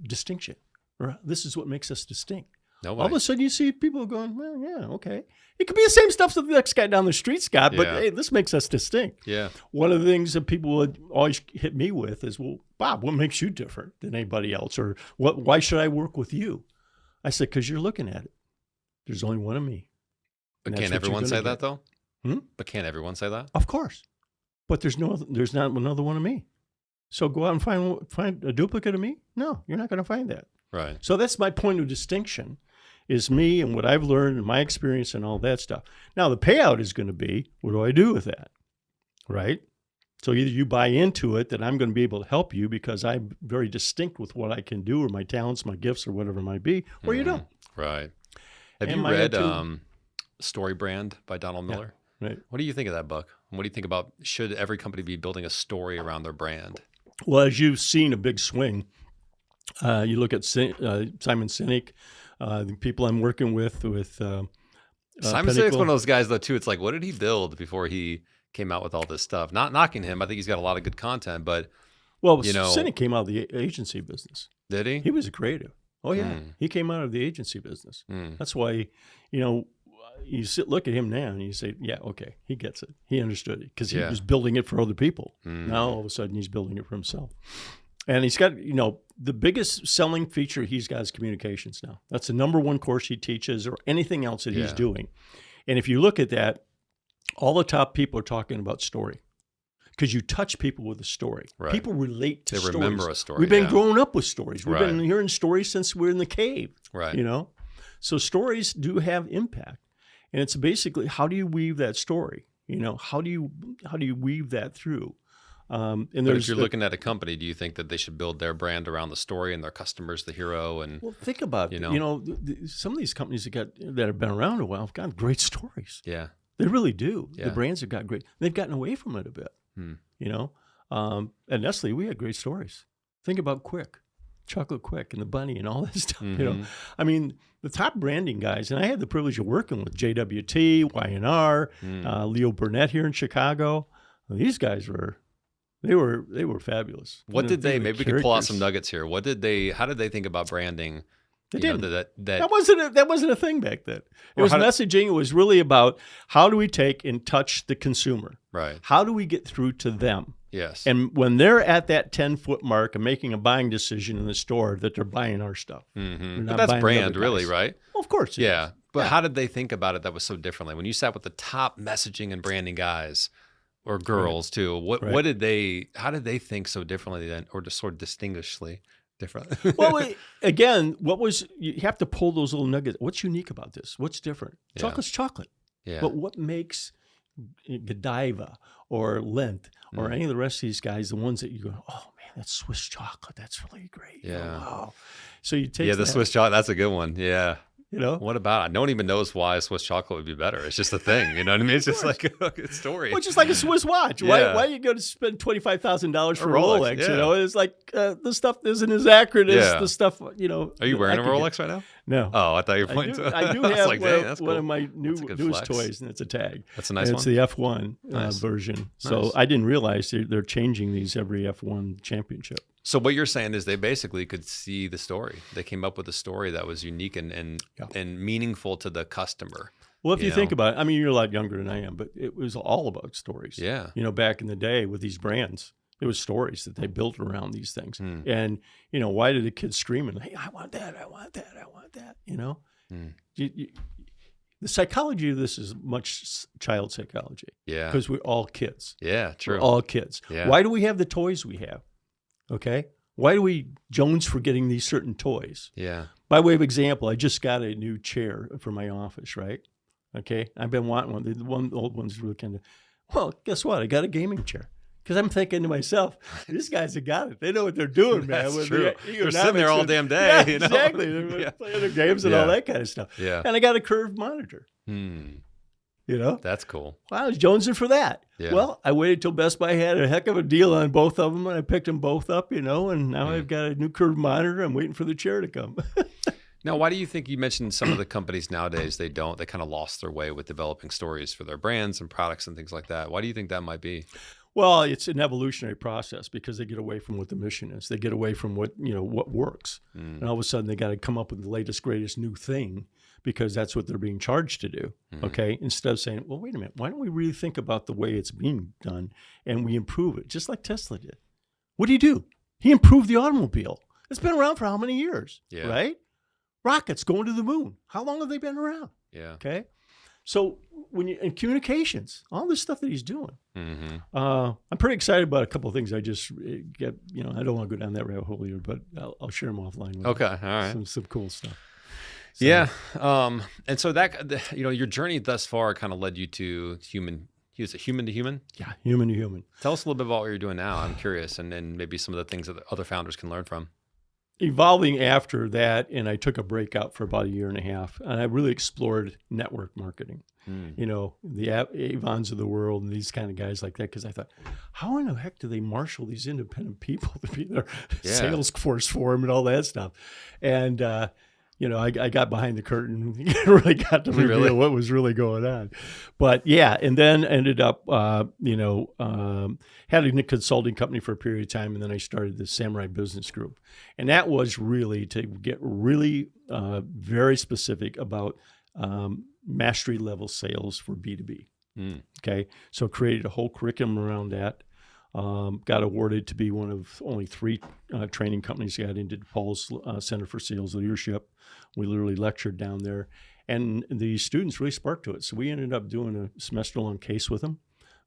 distinction? Or this is what makes us distinct. Nobody. All of a sudden you see people going, well, yeah, okay. It could be the same stuff that the next guy down the street, Scott, but hey, this makes us distinct. Yeah. One of the things that people would always hit me with is, well, Bob, what makes you different than anybody else? Or why should I work with you? I said, because you're looking at it. There's only one of me. But can't everyone say that, though? But can't everyone say that? Of course. But there's not another one of me. So go out and find a duplicate of me? No, you're not going to find that. Right. So that's my point of distinction, is me and what I've learned and my experience and all that stuff. Now, the payout is going to be, what do I do with that? Right? So either you buy into it that I'm going to be able to help you because I'm very distinct with what I can do or my talents, my gifts, or whatever it might be, or you don't. Right. Have you read Story Brand by Donald Miller? Yeah, right. What do you think of that book? What do you think about, should every company be building a story around their brand? Well, as you've seen a big swing, you look at Simon Sinek, the people I'm working with Simon Sinek's one of those guys, though, too. It's like, what did he build before he came out with all this stuff? Not knocking him. I think he's got a lot of good content, but, Sinek came out of the agency business. Did he? He was a creative. Oh, yeah. He came out of the agency business. That's why, you look at him now and you say, yeah, okay, he gets it. He understood it because he was building it for other people. Now, all of a sudden, he's building it for himself. And he's got, the biggest selling feature he's got is communications now. That's the number one course he teaches or anything else that he's doing. And if you look at that, All the top people are talking about story because you touch people with a story. Right. People relate to They stories. remember a story. We've been yeah. growing up with stories. We've Right. been hearing stories since we're in the cave. Right. You know, so stories do have impact, and it's basically how do you weave that story? You know, how do you weave that through? And But if you're looking at a company, do you think that they should build their brand around the story and their customers the hero? And well, think about you it. know? You know, some of these companies that have been around a while have got great stories. yeah, They really do. Yeah. The brands have got great. They've gotten away from it a bit. You know, at Nestle, we had great stories. Think about Quick, Chocolate Quick, and the bunny, and all this stuff. You know, I mean, the top branding guys, and I had the privilege of working with JWT, Y&R, Leo Burnett here in Chicago. These guys were fabulous. what did They they? were Maybe we could pull out characters. some nuggets here. What did they? How did they think about branding? They You know, didn't. that That wasn't a thing back then. It Well, was how did- messaging. It was really about how do we take and touch the consumer? right. How do we get through to them? Yes. And when they're at that 10-foot mark and making a buying decision in the store, that they're buying our stuff. They're But not that's buying the brand, other really, guys. right? Well, of course. it Yeah. is. But Yeah. how did they think about it that was so differently? When you sat with the top messaging and branding guys or girls too, what Right. did they? How did they think so differently then, or just sort of distinguishedly different? Well, again, you have to pull those little nuggets. What's unique about this? What's different? Yeah. Chocolate's chocolate. yeah. But what makes Godiva or Lindt or any of the rest of these guys, the ones that you go, oh man, that's Swiss chocolate. That's really great. You know, Yeah. wow. So you take Yeah, the that, Swiss chocolate. That's a good one. Yeah. you know, What about it? No one even knows why Swiss chocolate would be better. It's just a thing. You know what I mean? It's just like a good story. well, just like a Swiss watch. Yeah. Why are you going to spend $25,000 for A a Rolex, Rolex? yeah. You know, it's like the stuff isn't as accurate as Yeah. the stuff. You know, Are you that wearing I a could get. Rolex right now? No. Oh, I thought you were I pointing do, to I do was have like, one, dang, of, that's one cool. of my That's a good newest flex. toys, and it's a tag. That's a nice And one. it's the F1 Nice. version. So Nice. I didn't realize they're changing these every F1 championship. So what you're saying is they basically could see the story. They came up with a story that was unique and meaningful to the customer. Well, if you know? think about it, I mean, you're a lot younger than I am, but it was all about stories. Yeah. You know, back in the day with these brands, it was stories that they built around these things. And, you know, why did the kids screaming, hey, I want that, I want that, I want that, you know? The psychology of this is much child psychology Yeah. because we're all kids. Yeah, true. We're all kids. Yeah. Why do we have the toys we have? Okay. Why do we Jones for getting these certain toys? Yeah. By way of example, I just got a new chair for my office, right? Okay. I've been wanting one. The old one's really kind of, well, guess what? I got a gaming chair. Because I'm thinking to myself, these guys have got it. They know what they're doing, man. That's With true. the They're sitting there all ergonomics damn day, Yeah, you know? exactly. They're Yeah. playing their games and all Yeah. that kind of stuff. Yeah. And I got a curved monitor, you know? That's cool. Well, I was jonesing for that. Yeah. Well, I waited till Best Buy had a heck of a deal on both of them, and I picked them both up, you know, and now I've got a new curved monitor. I'm waiting for the chair to come. Now, why do you think you mentioned some of the companies nowadays, they kind of lost their way with developing stories for their brands and products and things like that? Why do you think that might be? Well, it's an evolutionary process because they get away from what the mission is. They get away from what works. And all of a sudden they got to come up with the latest, greatest new thing because that's what they're being charged to do. Okay. Instead of saying, well, wait a minute, why don't we really think about the way it's being done and we improve it, just like Tesla did? What do? He improved the automobile. It's been around for how many years? Yeah. Right? Rockets going to the moon. How long have they been around? Yeah. Okay. So in communications, all this stuff that he's doing, I'm pretty excited about a couple of things. I just get, I don't want to go down that rabbit hole here, but I'll share them offline with Okay. you. All right. Some cool stuff. So, Yeah. And so that, your journey thus far kind of led you to human to human. Yeah. Human to human. Tell us a little bit about what you're doing now. I'm curious. And then maybe some of the things that other founders can learn from. Evolving after that, and I took a break out for about a year and a half, and I really explored network marketing. The Avons of the world and these kind of guys like that, because I thought, how in the heck do they marshal these independent people to be their sales force for them and all that stuff? And I got behind the curtain and really got to reveal what was really going on. But yeah, and then ended up, had a consulting company for a period of time, and then I started the Samurai Business Group. And that was really to get really very specific about mastery level sales for B2B. Okay, so created a whole curriculum around that. Got awarded to be one of only 3 training companies that got into Paul's Center for Sales Leadership. We literally lectured down there. And the students really sparked to it. So we ended up doing a semester-long case with them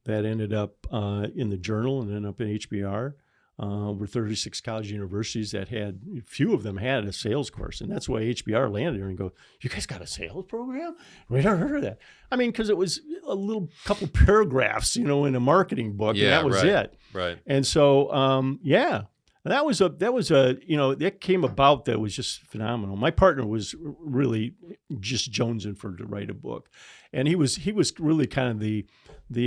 that ended up in the journal and ended up in HBR. We're 36 college universities that had, a few of them had a sales course. And that's why HBR landed there and go, you guys got a sales program? We never heard of that. I mean, because it was a little couple paragraphs, in a marketing book, and that was it. Right. And so, And that was that came about that was just phenomenal. My partner was really just jonesing to write a book. And he was really kind of the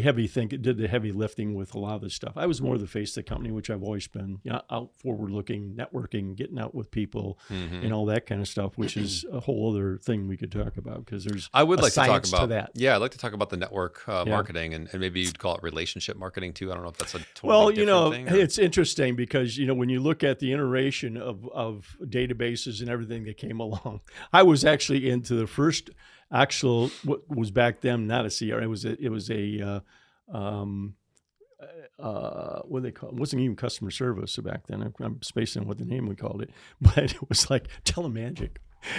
heavy did the heavy lifting with a lot of this stuff. I was more the face of the company, which I've always been, out forward looking, networking, getting out with people and all that kind of stuff, which is a whole other thing we could talk about because there's I would like to talk about that. Yeah, I'd like to talk about the network marketing and maybe you'd call it relationship marketing too. I don't know if that's a totally different thing. It's interesting because, when you look at the iteration of databases and everything that came along, I was actually into the first what was back then not a CRM. It was a what do they call it? It wasn't even customer service back then. I'm spacing what the name we called it, but it was like telemagic.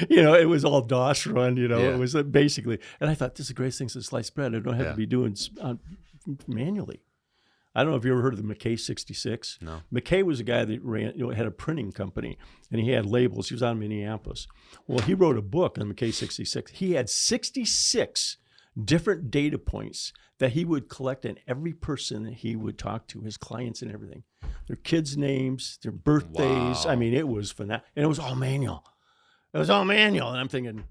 It was all DOS run. It was basically, and I thought this is the greatest thing since sliced bread. I don't have to be doing manually. I don't know if you ever heard of the McKay 66. No. McKay was a guy that ran, had a printing company, and he had labels. He was out of Minneapolis. Well, he wrote a book on McKay 66. He had 66 different data points that he would collect on every person that he would talk to, his clients and everything. Their kids' names, their birthdays. Wow. I mean, it was phenomenal. And it was all manual. And I'm thinking,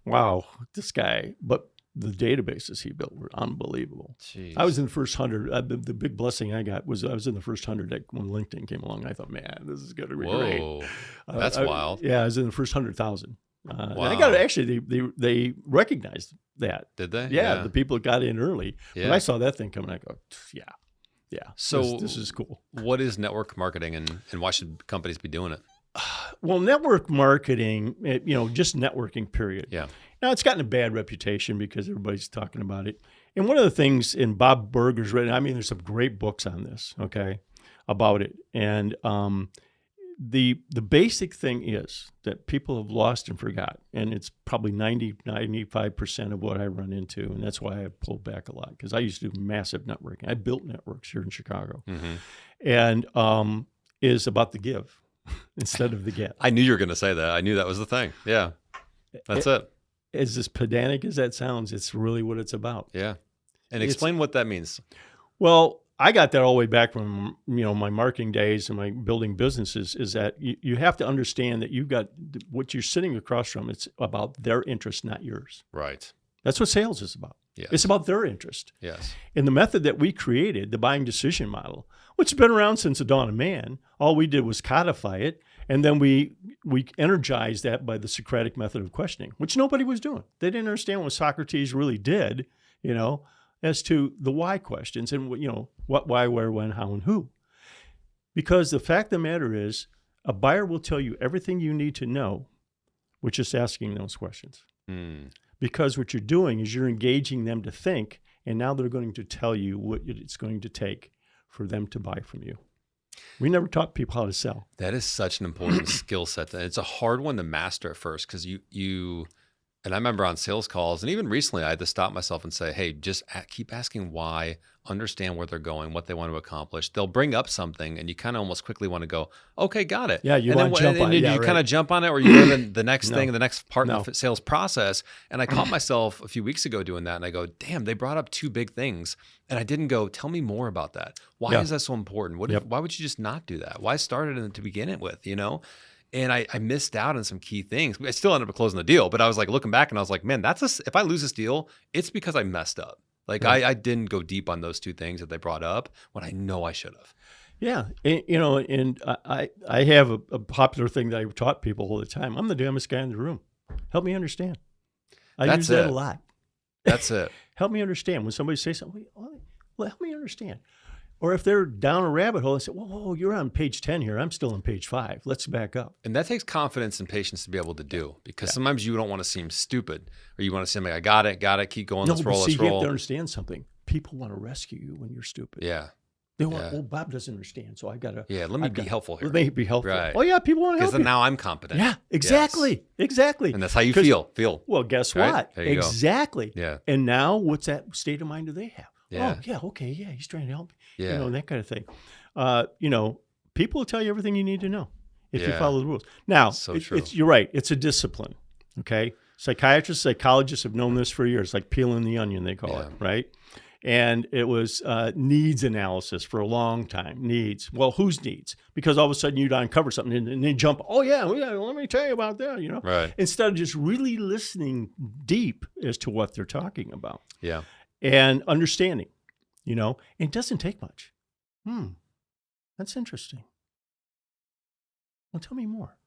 wow, this guy. But the databases he built were unbelievable. Jeez. I was in the first 100. The big blessing I got was I was in the first 100 when LinkedIn came along. I thought, man, this is going to be great. That's wild. Yeah, I was in the first 100,000. Wow. And I got actually they recognized that. Did they? Yeah, the people that got in early. Yeah. When I saw that thing coming, I go, yeah. So this is cool. What is network marketing and why should companies be doing it? Well, network marketing, just networking, period. Yeah. Now, it's gotten a bad reputation because everybody's talking about it. And one of the things in Bob Burger's written, there's some great books on this, about it. And the basic thing is that people have lost and forgot. And it's probably 95% of what I run into. And that's why I pulled back a lot because I used to do massive networking. I built networks here in Chicago. And is about the give instead of the get. I knew you were going to say that. I knew that was the thing. Yeah. That's it. As pedantic as that sounds, it's really what it's about. Yeah. And explain what that means. Well, I got that all the way back from, my marketing days and my building businesses is that you have to understand that you've got what you're sitting across from. It's about their interest, not yours. Right. That's what sales is about. Yes. It's about their interest. Yes. And the method that we created, the buying decision model, which has been around since the dawn of man, all we did was codify it. And then we energized that by the Socratic method of questioning, which nobody was doing. They didn't understand what Socrates really did, as to the why questions and, what, why, where, when, how, and who. Because the fact of the matter is, a buyer will tell you everything you need to know, with just asking those questions. Because what you're doing is you're engaging them to think, and now they're going to tell you what it's going to take for them to buy from you. We never taught people how to sell. That is such an important skill set. It's a hard one to master at first because you and I remember on sales calls, and even recently I had to stop myself and say, hey, just keep asking why, understand where they're going, what they want to accomplish. They'll bring up something and you kind of almost quickly want to go, okay, got it. Yeah, you want to jump on it. And you kind of jump on it or you go to the next thing, the next part of the sales process. And I caught myself a few weeks ago doing that and I go, damn, they brought up two big things. And I didn't go, tell me more about that. Why is that so important? Why would you just not do that? Why start it to begin it with, And I missed out on some key things. I still ended up closing the deal, but I was like looking back and I was like, man, if I lose this deal, it's because I messed up. Like I didn't go deep on those two things that they brought up when I know I should have. Yeah. And, I have a popular thing that I taught people all the time. I'm the dumbest guy in the room. Help me understand. I use that a lot. That's it. Help me understand. When somebody says something, well, help me understand. Or if they're down a rabbit hole, they say, whoa, you're on page 10 here. I'm still on page 5. Let's back up. And that takes confidence and patience to be able to do because sometimes you don't want to seem stupid or you want to seem like, I got it, keep going, let's roll. You have to understand something. People want to rescue you when you're stupid. Yeah. They want, Yeah. well, Bob doesn't understand, so I gotta. Yeah, let me I've be got- helpful here. Let me be helpful. Right. Oh yeah, people want to Because help then you. now I'm competent. Yeah, exactly, exactly. And that's how you 'Cause- feel. Well, guess Right? what? There you go. Exactly. Yeah. And now, what's that state of mind do they have? Yeah. Oh yeah, okay, yeah, he's trying to help me. Yeah. And that kind of thing. People will tell you everything you need to know if you Yeah. follow the rules. Now, So true. you're right. It's a discipline. Okay, psychiatrists, psychologists have known this for years, like peeling the onion, they call it, right? And it was needs analysis for a long time. Needs. Well, whose needs? Because all of a sudden you'd uncover something and then jump, oh, yeah, let me tell you about that, Right. Instead of just really listening deep as to what they're talking about Yeah. and understanding, it doesn't take much. That's interesting. Well, tell me more.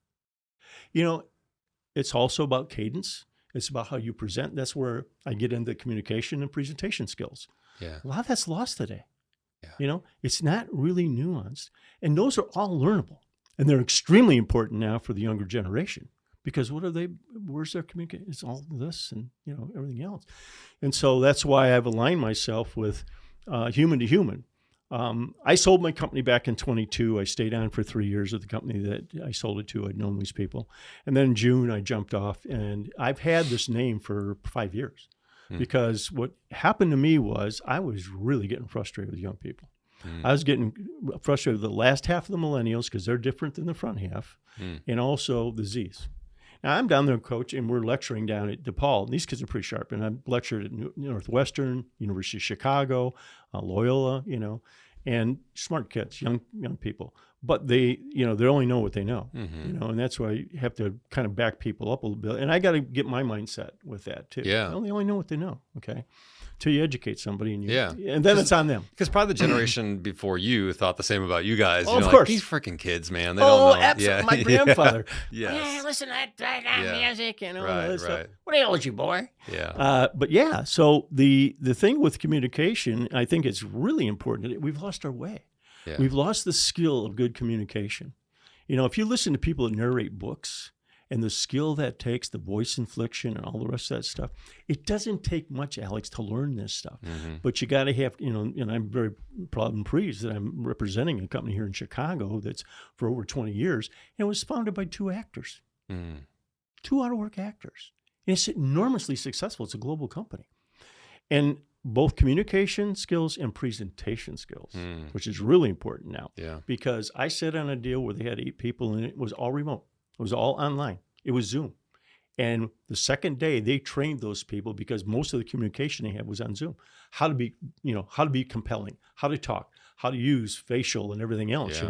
It's also about cadence. It's about how you present. That's where I get into communication and presentation skills. Yeah. A lot of that's lost today. Yeah. It's not really nuanced. And those are all learnable. And they're extremely important now for the younger generation because where's their communication? It's all this and, everything else. And so that's why I've aligned myself with human to human. I sold my company back in 22. I stayed on for 3 years with the company that I sold it to. I'd known these people. And then in June, I jumped off. And I've had this name for 5 years because what happened to me was I was really getting frustrated with young people. I was getting frustrated with the last half of the millennials because they're different than the front half, and also the Zs. Now, I'm down there, coach, and we're lecturing down at DePaul. And these kids are pretty sharp. And I've lectured at Northwestern, University of Chicago, Loyola, and smart kids, young people. But they only know what they know, and that's why you have to kind of back people up a little bit. And I got to get my mindset with that too. Yeah. They only know what they know, okay? Till you educate somebody, and and then it's on them. Because probably the generation before you thought the same about you guys. Oh, of Like, course. these freaking kids, man. They don't know. Absolutely. Yeah. My grandfather. Yes. Listen to that music, Right, all this stuff. right. What ails you, boy? Yeah. But yeah, so the thing with communication, I think it's really important. We've lost our way. Yeah. We've lost the skill of good communication. If you listen to people that narrate books and the skill that takes, the voice inflection and all the rest of that stuff, it doesn't take much, Alex, to learn this stuff. But you got to have, and I'm very proud and pleased that I'm representing a company here in Chicago that's for over 20 years, and it was founded by 2 actors, 2 out-of-work actors. And it's enormously successful. It's a global company. And both communication skills and presentation skills, which is really important now. Yeah. Because I sat on a deal where they had 8 people and it was all remote. It was all online. It was Zoom. And the second day they trained those people because most of the communication they had was on Zoom. How to be compelling, how to talk, how to use facial and everything else,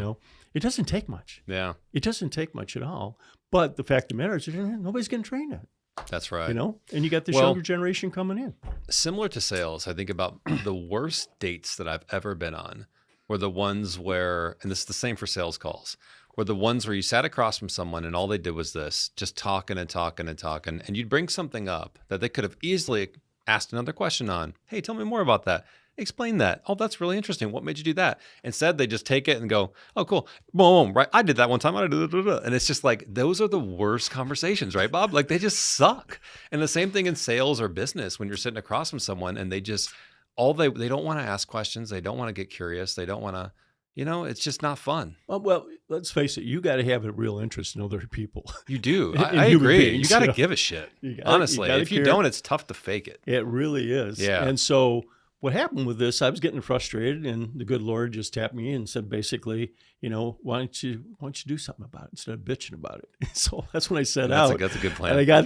It doesn't take much. Yeah. It doesn't take much at all. But the fact of the matter is nobody's getting trained on it. That's right. And you got this Well, younger generation coming in. Similar to sales, I think about the worst dates that I've ever been on were the ones where, and this is the same for sales calls, were the ones where you sat across from someone and all they did was this, just talking and talking and talking. And you'd bring something up that they could have easily asked another question on. Hey, tell me more about that. Explain that. Oh, that's really interesting. What made you do that? Instead, they just take it and go, oh, cool. Boom, right. I did that one time. And it's just like, those are the worst conversations, right, Bob? Like they just suck. And the same thing in sales or business when you're sitting across from someone and they just, they don't want to ask questions. They don't want to get curious. They don't want to, it's just not fun. Well, let's face it. You got to have a real interest in other people. You do. In I human agree. beings, You got to give a shit. Honestly, if you don't, it's tough to fake it. It really is. Yeah. And so what happened with this, I was getting frustrated, and the good Lord just tapped me and said, basically, why don't you do something about it instead of bitching about it? So that's when I set out. That's a good plan. And I got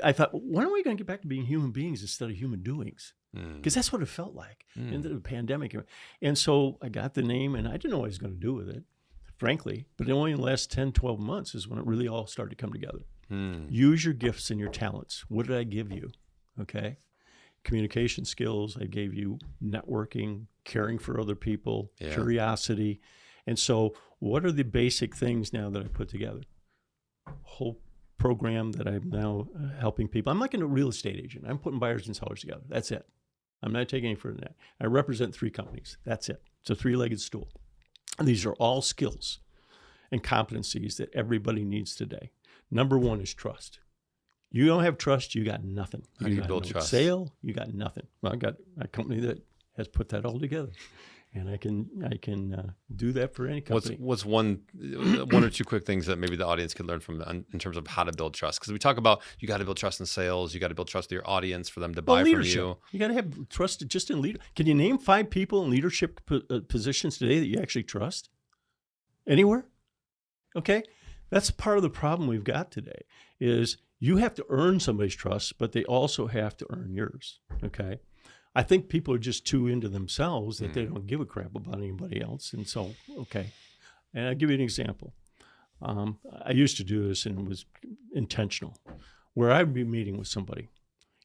I thought, when are we going to get back to being human beings instead of human doings? Because that's what it felt like in the pandemic. And so I got the name, and I didn't know what I was going to do with it, frankly. But only in the last 10, 12 months is when it really all started to come together. Use your gifts and your talents. What did I give you? Okay. Communication skills. I gave you networking, caring for other people, curiosity. And so what are the basic things now that I put together? Whole program that I'm now helping people. I'm like a real estate agent. I'm putting buyers and sellers together. That's it. I'm not taking any further than that. I represent 3 companies. That's it. It's a 3-legged stool. And these are all skills and competencies that everybody needs today. Number 1 is trust. You don't have trust, you got nothing. How do you build trust? Sale, you got nothing. Well, I got a company that has put that all together. And I can do that for any company. What's one or two quick things that maybe the audience could learn from in terms of how to build trust? Because we talk about you got to build trust in sales, you got to build trust with your audience for them to buy from you. You got to have trust just in leader. Can you name 5 people in leadership positions today that you actually trust? Anywhere? Okay, that's part of the problem we've got today. Is you have to earn somebody's trust, but they also have to earn yours. Okay. I think people are just too into themselves that they don't give a crap about anybody else. And so, okay. And I'll give you an example. I used to do this, and it was intentional, where I'd be meeting with somebody,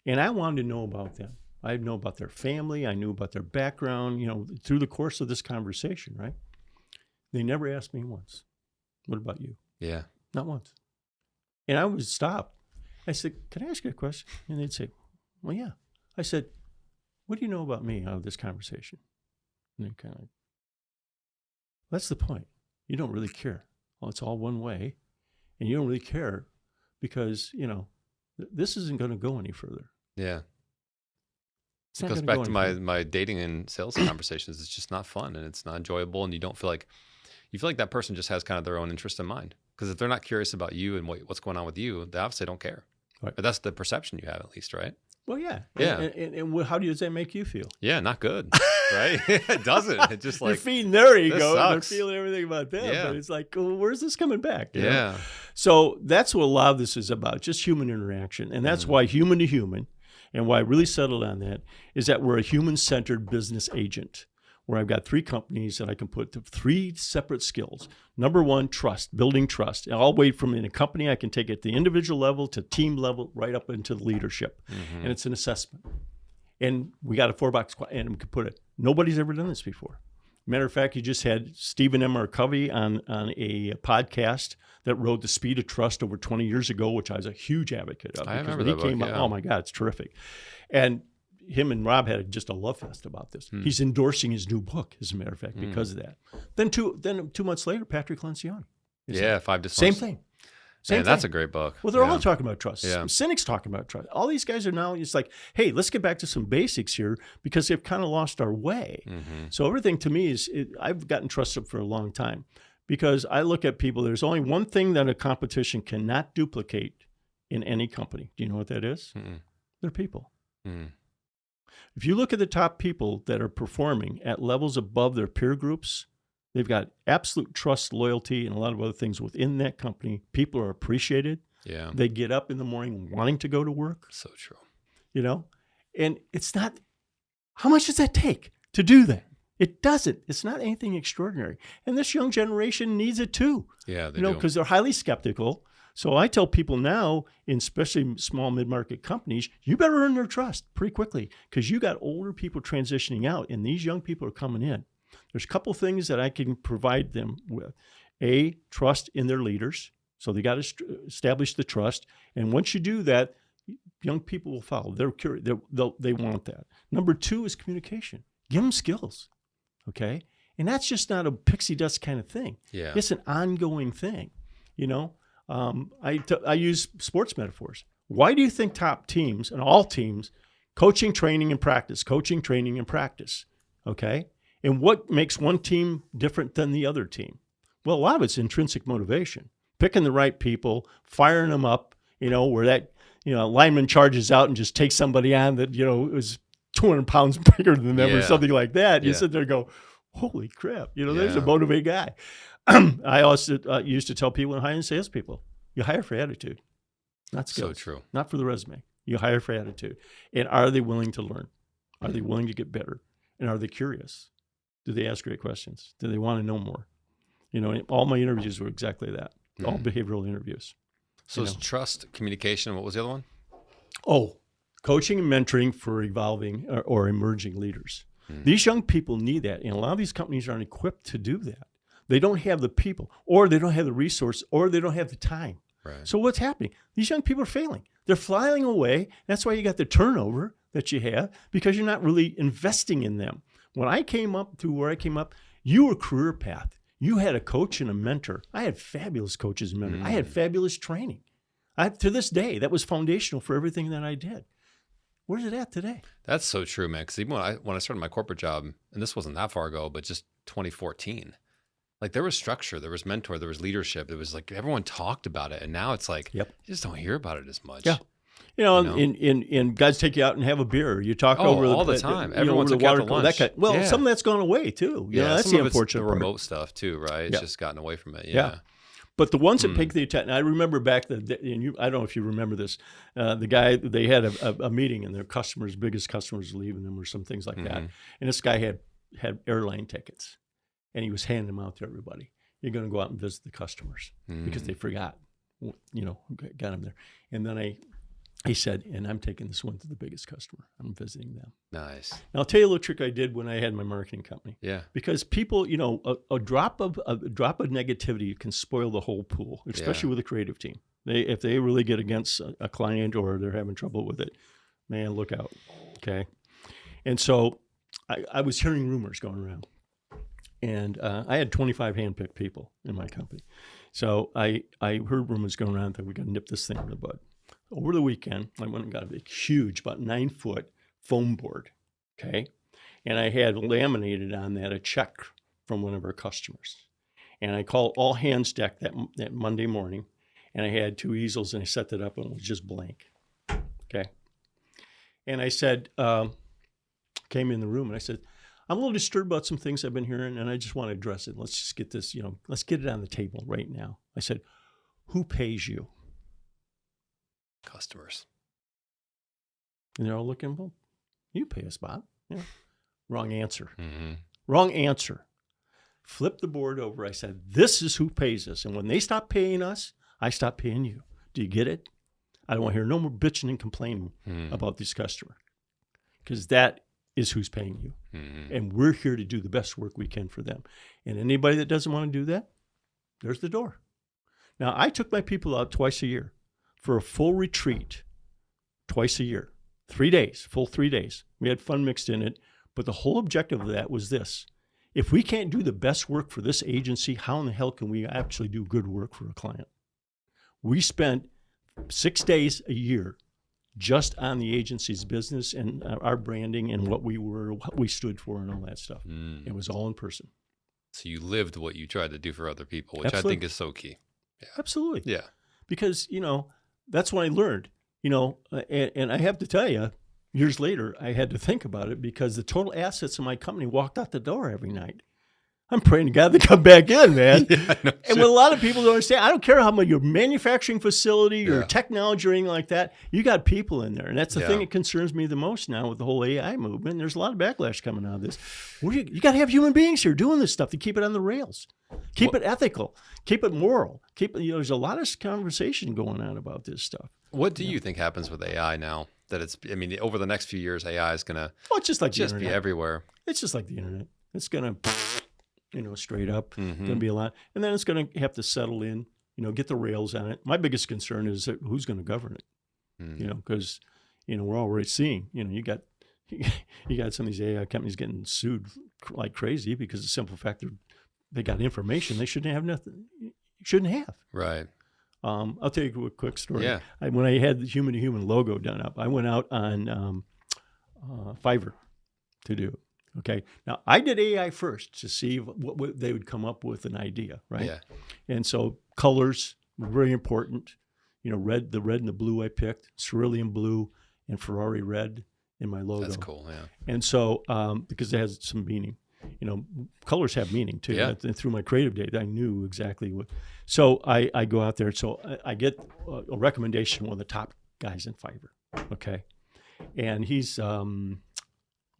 and I wanted to know about them. I'd know about their family. I knew about their background, through the course of this conversation, right? They never asked me once, what about you? Yeah. Not once. And I would stop. I said, can I ask you a question? And they'd say, well, yeah. I said, what do you know about me out of this conversation? And they kind of, that's the point. You don't really care. Well, it's all one way. And you don't really care because, this isn't going to go any further. Yeah. It's It goes back to my dating and sales conversations. It's just not fun, and it's not enjoyable, and you feel like that person just has kind of their own interest in mind. Because if they're not curious about you and what's going on with you, they obviously don't care. Right. But that's the perception you have, at least, right? Well, yeah. Yeah. And how does that make you feel? Yeah, not good, right? It doesn't. It just like, you're feeding their ego, and they're sucks. feeling everything about them. Yeah. But it's like, well, where's this coming back? you know? Yeah. So that's what a lot of this is about, just human interaction. And that's why human to human, and why I really settled on that, is that we're a human-centered business agent, where I've got 3 companies that I can put to 3 separate skills. Number 1, trust, building trust. And I'll wait from in a company, I can take it at the individual level to team level, right up into the leadership. And it's an assessment. And we got a 4-box, and we could put it. Nobody's ever done this before. Matter of fact, you just had Stephen M. R. Covey on a podcast that rode The Speed of Trust over 20 years ago, which I was a huge advocate of. I remember when that he came book, out, yeah. oh my God, it's terrific. And him and Rob had just a love fest about this. He's endorsing his new book, as a matter of fact, because of that. Then 2 months later, Patrick Lencioni. Yeah, 5 to Same thing. Man, that's a great book. Well, they're Yeah. all talking about trust. Yeah. Cynics talking about trust. All these guys are now, it's like, hey, let's get back to some basics here, because they've kind of lost our way. So everything to me I've gotten trusted for a long time, because I look at people, there's only one thing that a competition cannot duplicate in any company. Do you know what that is? They're people. If you look at the top people that are performing at levels above their peer groups, they've got absolute trust, loyalty, and a lot of other things within that company. People are appreciated. Yeah. They get up in the morning wanting to go to work, So true. And it's not, how much does that take to do that? It doesn't. It's not anything extraordinary. And this young generation needs it too. Yeah, they do. Because they're highly skeptical. So I tell people now, in especially small mid-market companies, you better earn their trust pretty quickly, because you got older people transitioning out and these young people are coming in. There's a couple things that I can provide them with. A, trust in their leaders. So they got to establish the trust. And once you do that, young people will follow. They're curious. They want that. Number 2 is communication. Give them skills, okay? And that's just not a pixie dust kind of thing. Yeah. It's an ongoing thing, I use sports metaphors. Why do you think top teams and all teams, coaching, training, and practice, okay? And what makes one team different than the other team? Well, a lot of it's intrinsic motivation. Picking the right people, firing them up, where that, lineman charges out and just takes somebody on that, is 200 pounds bigger than them or something like that. You sit there and go, holy crap, there's a motivated guy. I also used to tell people in hiring salespeople, you hire for attitude, not skills. So true. Not for the resume. You hire for attitude. And are they willing to learn? Are they willing to get better? And are they curious? Do they ask great questions? Do they want to know more? All my interviews were exactly that. All behavioral interviews. So it's trust, communication. What was the other one? Oh, coaching and mentoring for evolving or emerging leaders. These young people need that. And a lot of these companies aren't equipped to do that. They don't have the people, or they don't have the resource, or they don't have the time. Right. So what's happening? These young people are failing. They're flying away. That's why you got the turnover that you have, because you're not really investing in them. When I came up to where I came up, you were career path. You had a coach and a mentor. I had fabulous coaches and mentors. I had fabulous training. To this day, that was foundational for everything that I did. Where's it at today? That's so true, man. Because even when I started my corporate job, and this wasn't that far ago, but just 2014, like there was structure, there was mentor, there was leadership. It was like everyone talked about it, and now it's like you just don't hear about it as much. Yeah. In guys take you out and have a beer. You talk over all the time. Everyone over took the out water to cooler. lunch. Some of that's gone away too. You know, that's the unfortunate the part. remote stuff too, right? It's just gotten away from it. Yeah. But the ones that take the attention, I remember back and I don't know if you remember this. The guy, they had a meeting, and their customers, biggest customers, leaving them or some things like that. And this guy had airline tickets, and he was handing them out to everybody. You're going to go out and visit the customers because they forgot, got them there. And then he said, and I'm taking this one to the biggest customer. I'm visiting them. Nice. And I'll tell you a little trick I did when I had my marketing company. Yeah. Because people, a drop of negativity can spoil the whole pool, especially with a creative team. If they really get against a client or they're having trouble with it, man, look out. Okay. And so I was hearing rumors going around. And I had 25 handpicked people in my company. So I heard rumors going around that we got to nip this thing in the bud. Over the weekend, I went and got a big, huge, about 9-foot foam board, okay? And I had laminated on that a check from one of our customers. And I called all hands deck that Monday morning, and I had 2 easels, and I set that up, and it was just blank, okay? And I said, came in the room, and I said, I'm a little disturbed about some things I've been hearing, and I just want to address it. Let's just get this, let's get it on the table right now. I said, who pays you? Customers. And they're all looking, well, you pay us, Bob. Yeah. Wrong answer. Wrong answer. Flip the board over. I said, this is who pays us. And when they stop paying us, I stop paying you. Do you get it? I don't want to hear no more bitching and complaining about this customer, because that is who's paying you. And we're here to do the best work we can for them. And anybody that doesn't want to do that, there's the door. Now, I took my people out twice a year for a full retreat, twice a year, 3 days, full 3 days. We had fun mixed in it, but the whole objective of that was this. If we can't do the best work for this agency, how in the hell can we actually do good work for a client? We spent 6 days a year just on the agency's business and our branding and what we stood for and all that stuff. It was all in person. So you lived what you tried to do for other people, which Absolutely. I think is so key. Yeah. Absolutely. Yeah. Because, that's when I learned, and I have to tell you, years later, I had to think about it because the total assets of my company walked out the door every night. I'm praying to God they come back in, man. And what a lot of people don't understand, I don't care how much your manufacturing facility or technology or anything like that, you got people in there. And that's the thing that concerns me the most now with the whole AI movement. There's a lot of backlash coming out of this. You got to have human beings here doing this stuff to keep it on the rails. Keep it ethical. Keep it moral. There's a lot of conversation going on about this stuff. What do you think happens with AI now? That over the next few years, AI is going to it's just like be everywhere. It's just like the internet. It's going to... straight up, going to be a lot. And then it's going to have to settle in, get the rails on it. My biggest concern is who's going to govern it, because, we're already seeing, you got some of these AI companies getting sued like crazy because of the simple fact that they got information they shouldn't have. Right. I'll tell you a quick story. Yeah. When I had the human-to-human logo done up, I went out on Fiverr to do it. Okay. Now I did AI first to see what they would come up with an idea, right? Yeah. And so colors were very important. The red and the blue I picked, cerulean blue and Ferrari red in my logo. That's cool. Yeah. And so because it has some meaning, colors have meaning too. Yeah. And through my creative data, I knew exactly what. So I go out there. So I get a recommendation from one of the top guys in Fiverr. Okay. And he's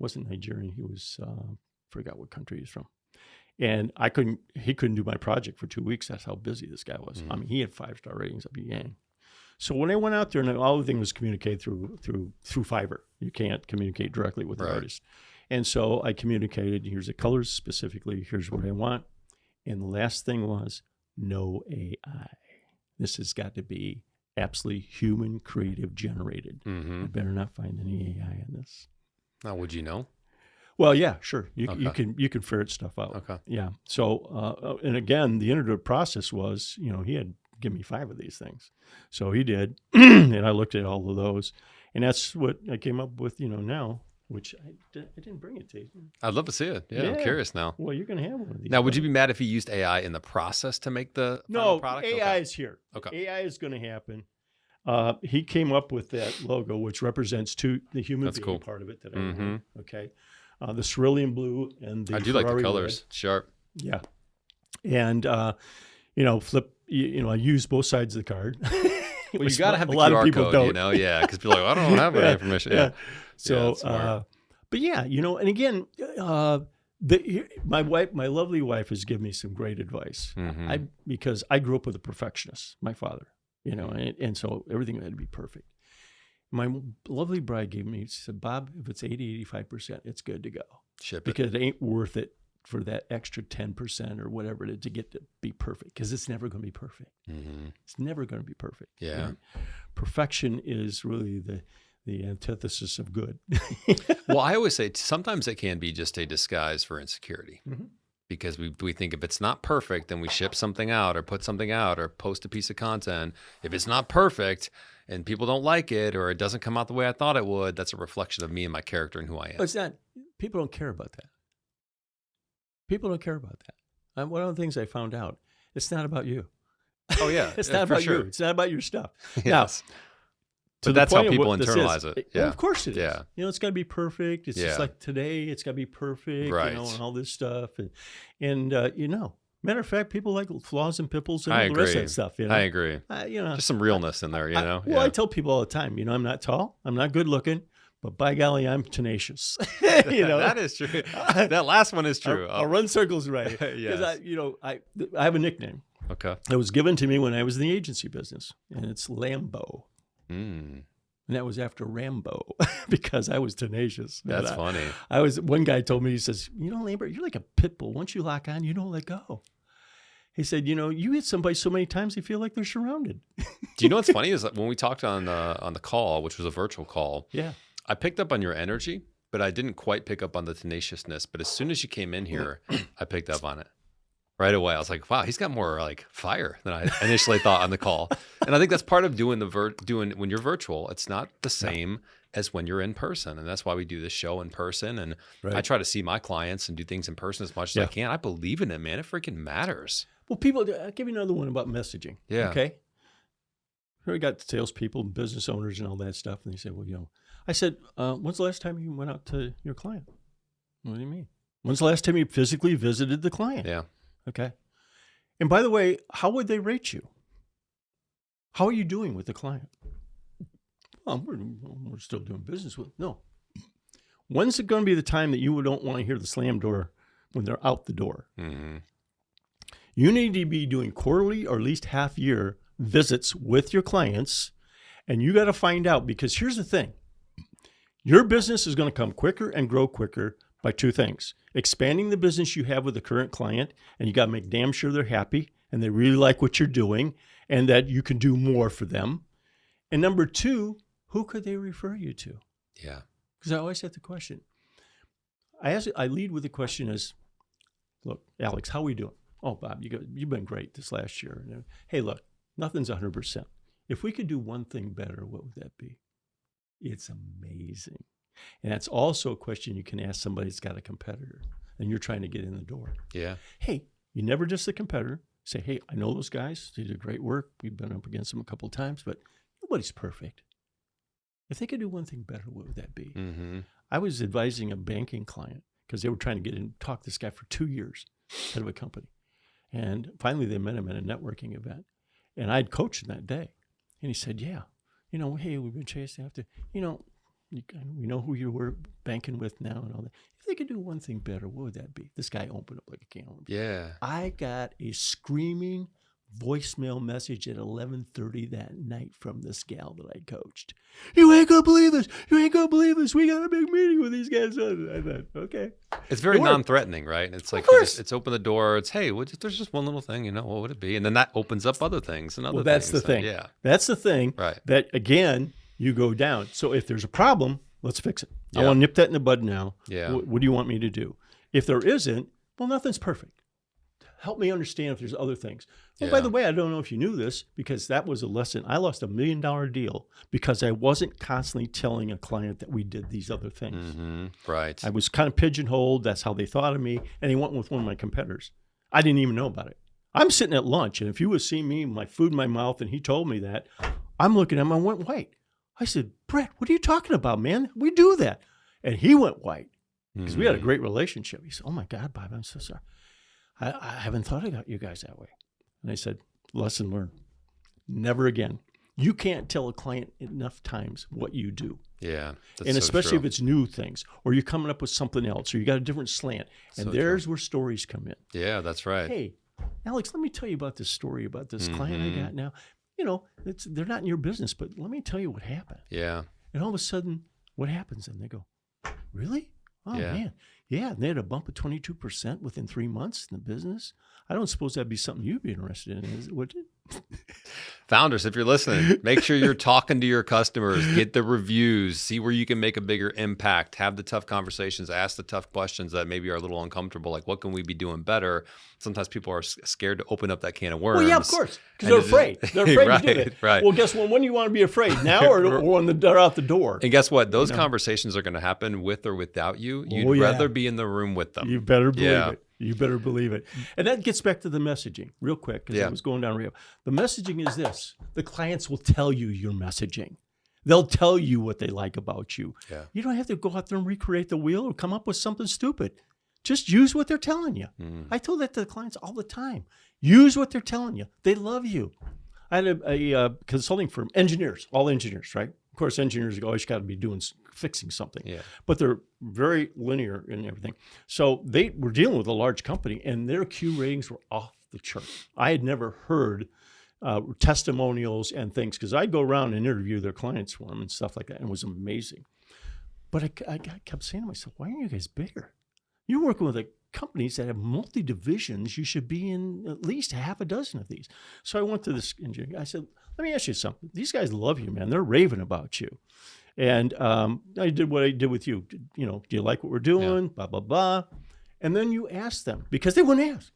wasn't Nigerian. He was, forgot what country he's from. And he couldn't do my project for 2 weeks. That's how busy this guy was. I mean, he had 5-star ratings up yang. So when I went out there, and all the thing was communicated through Fiverr. You can't communicate directly with the artist. And so I communicated, here's the colors specifically, here's what I want. And the last thing was no AI. This has got to be absolutely human creative generated. I better not find any AI in this. Now, would you know? Well, yeah, sure. You can ferret stuff out. Okay. Yeah. So, and again, the iterative process was, he had give me 5 of these things. So he did, and I looked at all of those, And that's what I came up with, now, which I didn't bring it to you. I'd love to see it. Yeah, I'm curious now. Well, you're going to have one of these. Now, would you be mad if you used AI in the process to make the final product? AI is here. Okay. AI is going to happen. He came up with that logo, which represents the human being part of it that I wore. Okay. The cerulean blue and the I do Ferrari like the colors. red. Sharp. Yeah. And, flip, I use both sides of the card. Well, you got to have the a lot QR of people code, don't. Yeah, because people are like, I don't have any information. Yeah. So, but yeah, and again, my lovely wife has given me some great advice. Because I grew up with a perfectionist, my father, and so everything had to be perfect. My lovely bride gave me, she said, Bob, if it's 80, 85%, it's good to go. Ship it. Because it ain't worth it for that extra 10% or whatever to get to be perfect, because it's never going to be perfect. It's never going to be perfect. Yeah. Right? Perfection is really the antithesis of good. Well, I always say sometimes it can be just a disguise for insecurity. Because we think if it's not perfect, then we ship something out or put something out or post a piece of content. If it's not perfect and people don't like it or it doesn't come out the way I thought it would, that's a reflection of me and my character and who I am. It's not. People don't care about that. People don't care about that. One of the things I found out, it's not about you. Oh, yeah. It's not about you. It's not about your stuff. Yes. Now, but that's how people internalize it. Yeah. Well, of course it is. Yeah. It's got to be perfect. It's just like today, it's got to be perfect, right. And all this stuff. And matter of fact, people like flaws and pimples and I all the rest of that stuff. I agree. Just some realness in there, I tell people all the time, I'm not tall, I'm not good looking, but by golly, I'm tenacious. That is true. That last one is true. I'll run circles right. Yes. I have a nickname. Okay. It was given to me when I was in the agency business, and it's Lambo. And that was after Rambo because I was tenacious. That's funny. One guy told me, he says, Lambert, you're like a pit bull. Once you lock on, you don't let go. He said, you hit somebody so many times they feel like they're surrounded. Do you know what's funny is that when we talked on the call, which was a virtual call, I picked up on your energy, but I didn't quite pick up on the tenaciousness. But as soon as you came in here, I picked up on it. Right away, I was like, "Wow, he's got more like fire than I initially thought on the call." And I think that's part of doing when you're virtual. It's not the same as when you're in person, and that's why we do this show in person. And I try to see my clients and do things in person as much as I can. I believe in it, man. It freaking matters. Well, I'll give you another one about messaging. Yeah. Okay. Here we got salespeople, business owners, and all that stuff, and they say, "Well, I said, when's the last time you went out to your client? What do you mean? When's the last time you physically visited the client? Yeah. Okay. And by the way, how would they rate you? How are you doing with the client? Well, we're still doing business with. No. When's it going to be the time that you don't want to hear the slam door when they're out the door? You need to be doing quarterly or at least half year visits with your clients. And you got to find out, because here's the thing. Your business is going to come quicker and grow quicker by two things: expanding the business you have with the current client, and you got to make damn sure they're happy and they really like what you're doing and that you can do more for them. And number two, who could they refer you to? Yeah. Because I always have the question. I lead with the question is, look, Alex, how are we doing? Oh, Bob, you've been great this last year. Hey, look, nothing's 100%. If we could do one thing better, what would that be? It's amazing. And that's also a question you can ask somebody that's got a competitor and you're trying to get in the door. Yeah. Hey, you never just the competitor. Say, hey, I know those guys. They do great work. We've been up against them a couple of times, but nobody's perfect. If they could do one thing better, what would that be? I was advising a banking client because they were trying to get in, talk to this guy for 2 years, head of a company. And finally they met him at a networking event. And I'd coached him that day. And he said, yeah, hey, we've been chasing after, we know who you were banking with now and all that. If they could do one thing better, what would that be? This guy opened up like a can of worms. Yeah. I got a screaming voicemail message at 11:30 that night from this gal that I coached. You ain't gonna believe this. You ain't gonna believe this. We got a big meeting with these guys. I thought, okay. It's very non-threatening, right? It's like it's open the door. It's, hey, there's just one little thing, what would it be? And then that opens up other things and other things. Well, that's the thing. Yeah. That's the thing. Right. That again, you go down. So if there's a problem, let's fix it. I want to nip that in the bud now. Yeah. What do you want me to do? If there isn't, well, nothing's perfect. help me understand if there's other things. Oh, by the way, I don't know if you knew this, because that was a lesson. I lost $1 million deal because I wasn't constantly telling a client that we did these other things. Right. I was kind of pigeonholed. That's how they thought of me. And they went with one of my competitors. I didn't even know about it. I'm sitting at lunch, and if you would see me, my food in my mouth, and he told me that, I'm looking at him, I went white. I said, Brett, what are you talking about, man? We do that. And he went white because we had a great relationship. He said, oh, my God, Bob, I'm so sorry. I haven't thought about you guys that way. And I said, lesson learned. Never again. You can't tell a client enough times what you do. Yeah. And especially if it's new things, or you're coming up with something else, or you got a different slant. And there's where stories come in. Yeah, that's right. Hey, Alex, let me tell you about this story about this client I got now. You know, they're not in your business, but let me tell you what happened. Yeah. And all of a sudden, what happens? And they go, really? Oh, man. Yeah, and they had a bump of 22% within 3 months in the business. I don't suppose that'd be something you'd be interested in, would it? Founders, if you're listening, make sure you're talking to your customers, get the reviews, see where you can make a bigger impact, have the tough conversations, ask the tough questions that maybe are a little uncomfortable, like what can we be doing better? Sometimes people are scared to open up that can of worms. Well, yeah, of course, because they're afraid. They're afraid right, to do that. Right. Well, guess what? When do you want to be afraid? Now or when they're out the door? And guess what? Those conversations are going to happen with or without you. You'd rather be in the room with them. You better believe it. You better believe it. And that gets back to the messaging real quick, because I was going down real. The messaging is this. The clients will tell you your messaging. They'll tell you what they like about you. Yeah. You don't have to go out there and recreate the wheel or come up with something stupid. Just use what they're telling you. I told that to the clients all the time. Use what they're telling you. They love you. I had a consulting firm, engineers, all engineers, right? Of course, engineers always got to be fixing something, but they're very linear in everything. So they were dealing with a large company, and their Q ratings were off the chart. I had never heard testimonials and things, because I'd go around and interview their clients for them and stuff like that, and it was amazing. But I kept saying to myself, why aren't you guys bigger? You're working with companies that have multi-divisions. You should be in at least half a dozen of these. So I went to this engineer. I said, let me ask you something. These guys love you, man. They're raving about you. And I did what I did with you. You know, do you like what we're doing? Yeah. Blah, blah, blah. And then you ask them, because they wouldn't ask.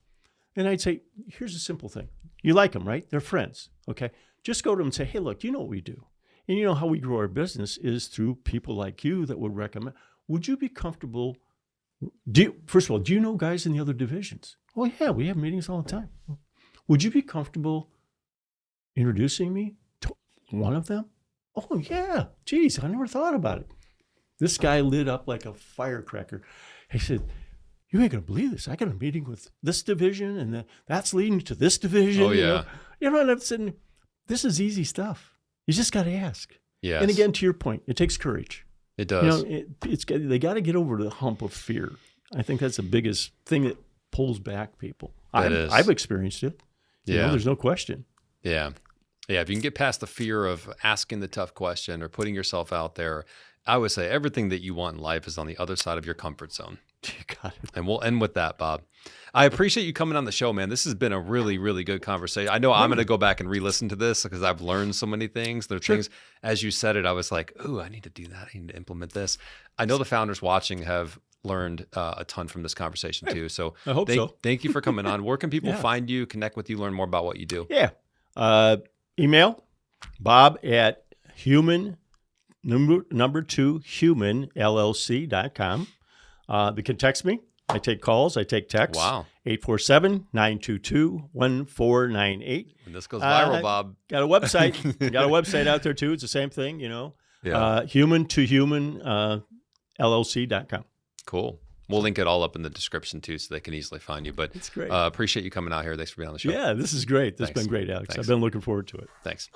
And I'd say, here's a simple thing. You like them, right? They're friends. Okay. Just go to them and say, hey, look, you know what we do. And you know how we grow our business is through people like you that would recommend. Would you be comfortable? First of all, do you know guys in the other divisions? Oh, yeah, we have meetings all the time. Would you be comfortable introducing me to one of them? Oh, yeah. Geez, I never thought about it. This guy lit up like a firecracker. He said, you ain't going to believe this. I got a meeting with this division, and that's leading to this division. Oh, yeah. You know, and I'm saying, this is easy stuff. You just got to ask. Yes. And again, to your point, it takes courage. It does. You know, they got to get over the hump of fear. I think that's the biggest thing that pulls back people. I've experienced it. You know, there's no question. Yeah. Yeah. If you can get past the fear of asking the tough question or putting yourself out there, I would say everything that you want in life is on the other side of your comfort zone. You got it. And we'll end with that, Bob. I appreciate you coming on the show, man. This has been a really, really good conversation. I know I'm going to go back and re-listen to this because I've learned so many things. There are things, as you said it, I was like, ooh, I need to do that. I need to implement this. I know the founders watching have learned a ton from this conversation too. So I hope so. Thank you for coming on. Where can people find you, connect with you, learn more about what you do? Yeah. Email Bob at human number 2 human LLC.com. They can text me. I take calls. I take texts. Wow. 847-922-1498. And this goes viral, Bob. Got a website. Got a website out there too. It's the same thing, you know. Yeah. Human to human LLC.com. Cool. We'll link it all up in the description too, so they can easily find you. But it's great. Appreciate you coming out here. Thanks for being on the show. Yeah, this is great. This has been great, Alex. Thanks. I've been looking forward to it. Thanks.